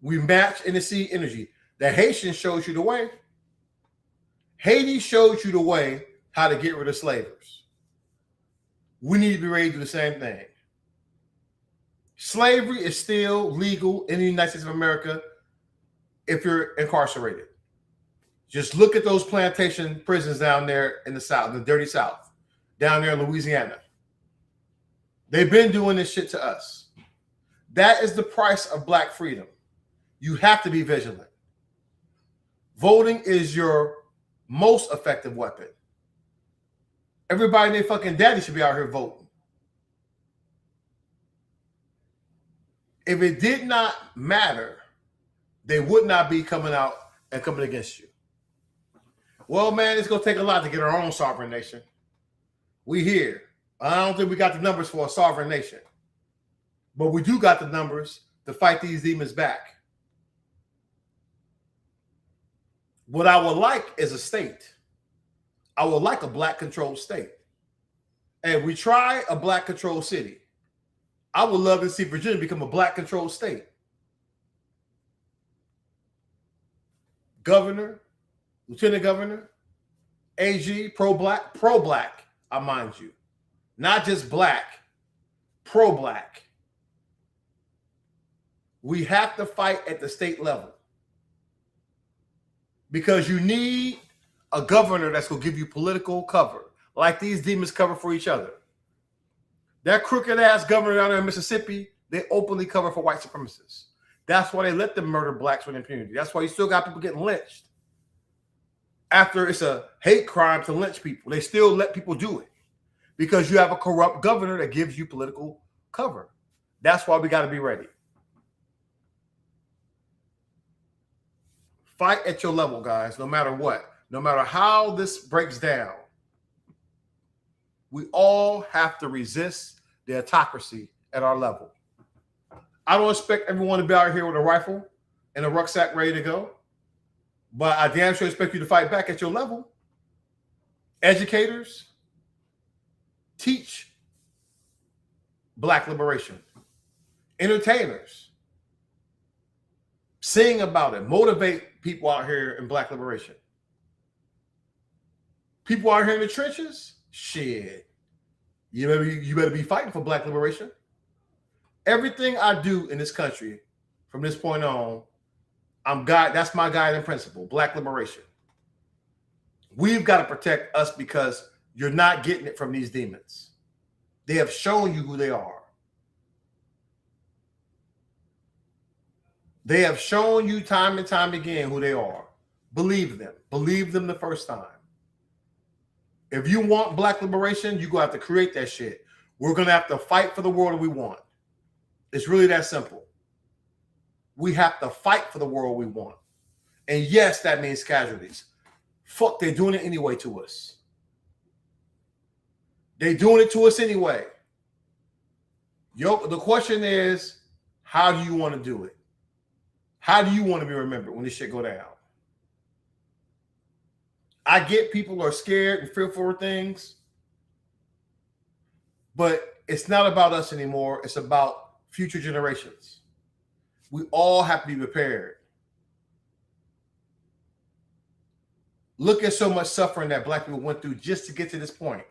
We match in the sea energy. The Haitians showed you the way. Haiti showed you the way how to get rid of slavers. We need to be ready to do the same thing. Slavery is still legal in the United States of America if you're incarcerated. Just look at those plantation prisons down there in the South, the dirty South, down there in Louisiana. They've been doing this shit to us. That is the price of black freedom. You have to be vigilant. Voting is your most effective weapon. Everybody and their fucking daddy should be out here voting. If it did not matter, they would not be coming out and coming against you. Well, man, it's going to take a lot to get our own sovereign nation. We here. I don't think we got the numbers for a sovereign nation. But we do got the numbers to fight these demons back. What I would like is a state. I would like a black controlled state. And we try a black controlled city. I would love to see Virginia become a black controlled state. Governor, lieutenant governor, AG, pro-black, I mind you. Not just black, pro-black. We have to fight at the state level. Because you need a governor that's going to give you political cover, like these demons cover for each other. That crooked ass governor down there in Mississippi, they openly cover for white supremacists. That's why they let them murder blacks with impunity. That's why you still got people getting lynched. After it's a hate crime to lynch people, they still let people do it because you have a corrupt governor that gives you political cover. That's why we got to be ready. Fight at your level, guys, no matter what. No matter how this breaks down, we all have to resist the autocracy at our level. I don't expect everyone to be out here with a rifle and a rucksack ready to go, but I damn sure expect you to fight back at your level. Educators, teach black liberation. Entertainers, sing about it, motivate people out here in black liberation. People out here in the trenches, shit. You better be fighting for black liberation. Everything I do in this country from this point on, that's my guiding principle, black liberation. We've got to protect us because you're not getting it from these demons. They have shown you who they are. They have shown you time and time again who they are. Believe them. Believe them the first time. If you want black liberation, you're going to have to create that shit. We're going to have to fight for the world we want. It's really that simple. We have to fight for the world we want. And yes, that means casualties. Fuck, they're doing it anyway to us. They're doing it to us anyway. The question is, how do you want to do it? How do you want to be remembered when this shit go down? I get people are scared and fearful of things, but it's not about us anymore. It's about future generations. We all have to be prepared. Look at so much suffering that black people went through just to get to this point.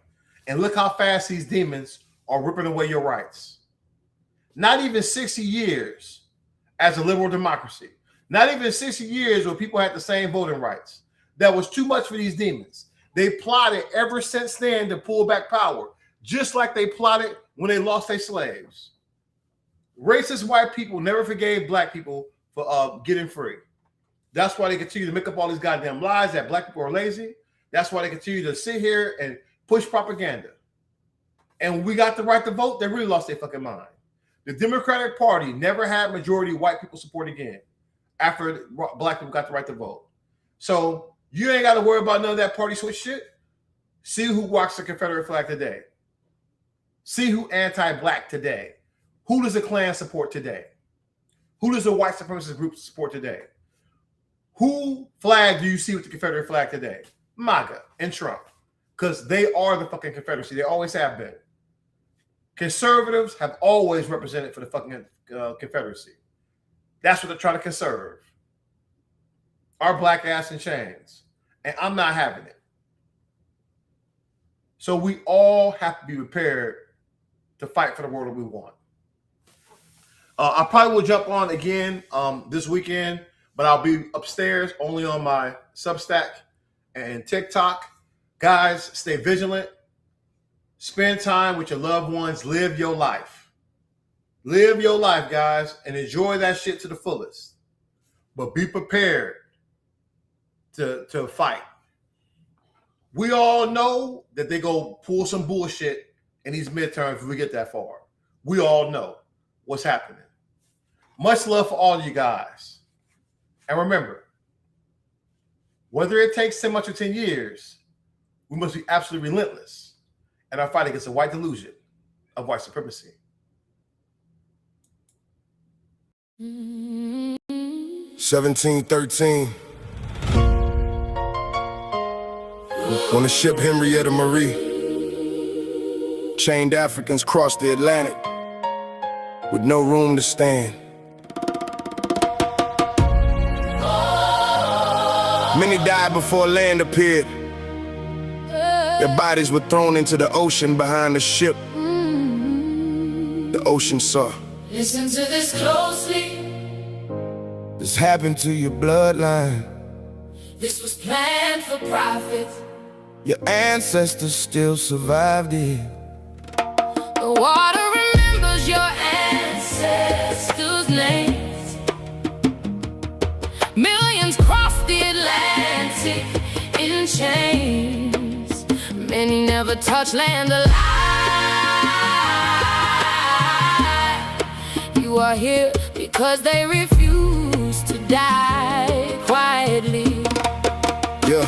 And look how fast these demons are ripping away your rights. Not even 60 years as a liberal democracy. Not even 60 years where people had the same voting rights. That was too much for these demons. They plotted ever since then to pull back power, just like they plotted when they lost their slaves. Racist white people never forgave black people for getting free. That's why they continue to make up all these goddamn lies that black people are lazy. That's why they continue to sit here and push propaganda. And when we got the right to vote, they really lost their fucking mind. The Democratic Party never had majority white people support again after black people got the right to vote. So you ain't got to worry about none of that party switch shit. See who walks the Confederate flag today. See who anti-black today. Who does the Klan support today? Who does the white supremacist group support today? Who flag do you see with the Confederate flag today? MAGA and Trump. Because they are the fucking Confederacy. They always have been. Conservatives have always represented for the fucking Confederacy. That's what they're trying to conserve. Our black ass in chains. And I'm not having it. So we all have to be prepared to fight for the world that we want. I probably will jump on again this weekend, but I'll be upstairs only on my Substack and TikTok. Guys, stay vigilant. Spend time with your loved ones. Live your life. Live your life, guys, and enjoy that shit to the fullest. But be prepared to fight. We all know that they go pull some bullshit in these midterms if we get that far. We all know what's happening. Much love for all of you guys. And remember, whether it takes 10 months or 10 years, we must be absolutely relentless. and our fight against the white delusion of white supremacy. 1713. On the ship Henrietta Marie, chained Africans crossed the Atlantic with no room to stand. Many died before land appeared. Their bodies were thrown into the ocean behind the ship. The ocean saw. Listen to this closely. This happened to your bloodline. This was planned for profit. Your ancestors still survived it. The water remembers your ancestors' names. Millions crossed the Atlantic in chains. Many never touched land alive. You are here because they refuse to die quietly. Yeah.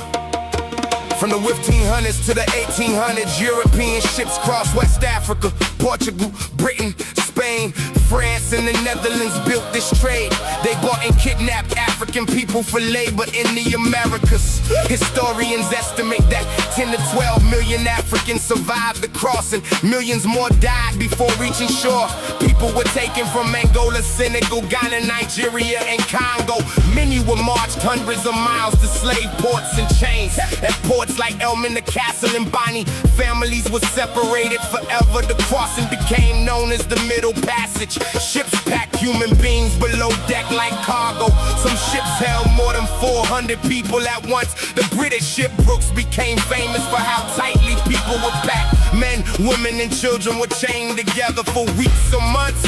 From the 1500s to the 1800s, European ships crossed West Africa, Portugal, Britain, Spain, France, and the Netherlands built this trade. They bought and kidnapped African people for labor in the Americas. Historians estimate that 10 to 12 million Africans survived the crossing. Millions more died before reaching shore. People were taken from Angola, Senegal, Ghana, Nigeria, and Congo. Many were marched hundreds of miles to slave ports and chains. At ports like Elmina, Castle, and Bonny, families were separated forever. The crossing became known as the Middle Passage. Ships packed human beings below deck like cargo. Some ships held more than 400 people at once. The British ship Brooks became famous for how tightly people were packed. Men, women, and children were chained together for weeks or months.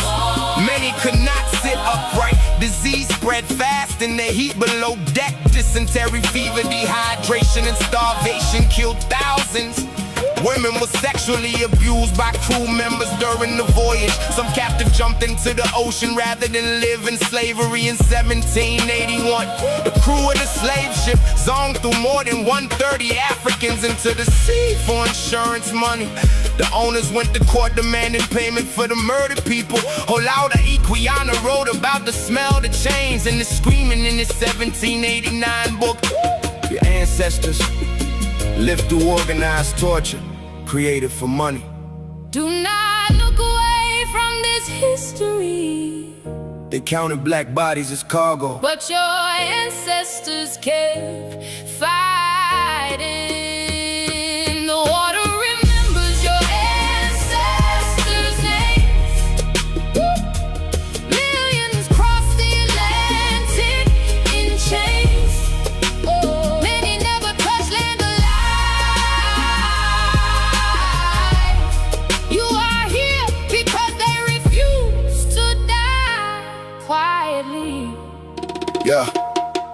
Many could not sit upright. Disease spread fast in the heat below deck. Dysentery, fever, dehydration, and starvation killed thousands. Women were sexually abused by crew members during the voyage. Some captive jumped into the ocean rather than live in slavery in 1781. The crew of the slave ship zoned through more than 130 Africans into the sea for insurance money. The owners went to court demanding payment for the murdered people. Olaudah Equiana wrote about the smell, the chains, and the screaming in his 1789 book. Your ancestors lived through organized torture, created for money. Do not look away from this history. They counted black bodies as cargo. But your ancestors kept fighting. The water remembers your ancestors' names. Millions crossed the Atlantic in chains. Many never touched land alive. You are here because they refuse to die quietly. Yeah.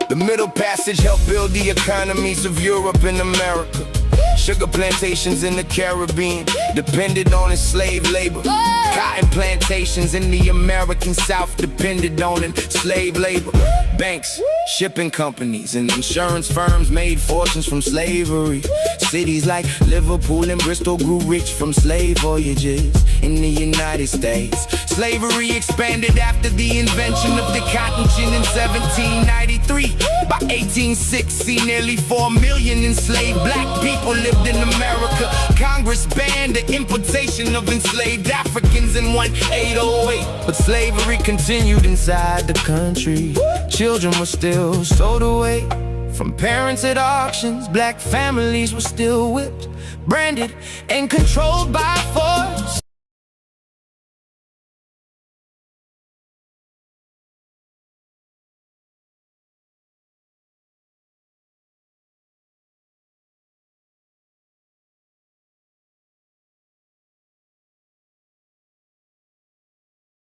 The Middle Passage helped build the economies of Europe and America. Sugar plantations in the Caribbean depended on enslaved labor. Cotton plantations in the American South depended on enslaved labor. Banks, shipping companies, and insurance firms made fortunes from slavery. Cities like Liverpool and Bristol grew rich from slave voyages in the United States. Slavery expanded after the invention of the cotton gin in 1793. By 1860, nearly 4 million enslaved black people lived in America. Congress banned the importation of enslaved Africans in 1808. But slavery continued inside the country. Children were still sold away from parents at auctions. Black families were still whipped, branded, and controlled by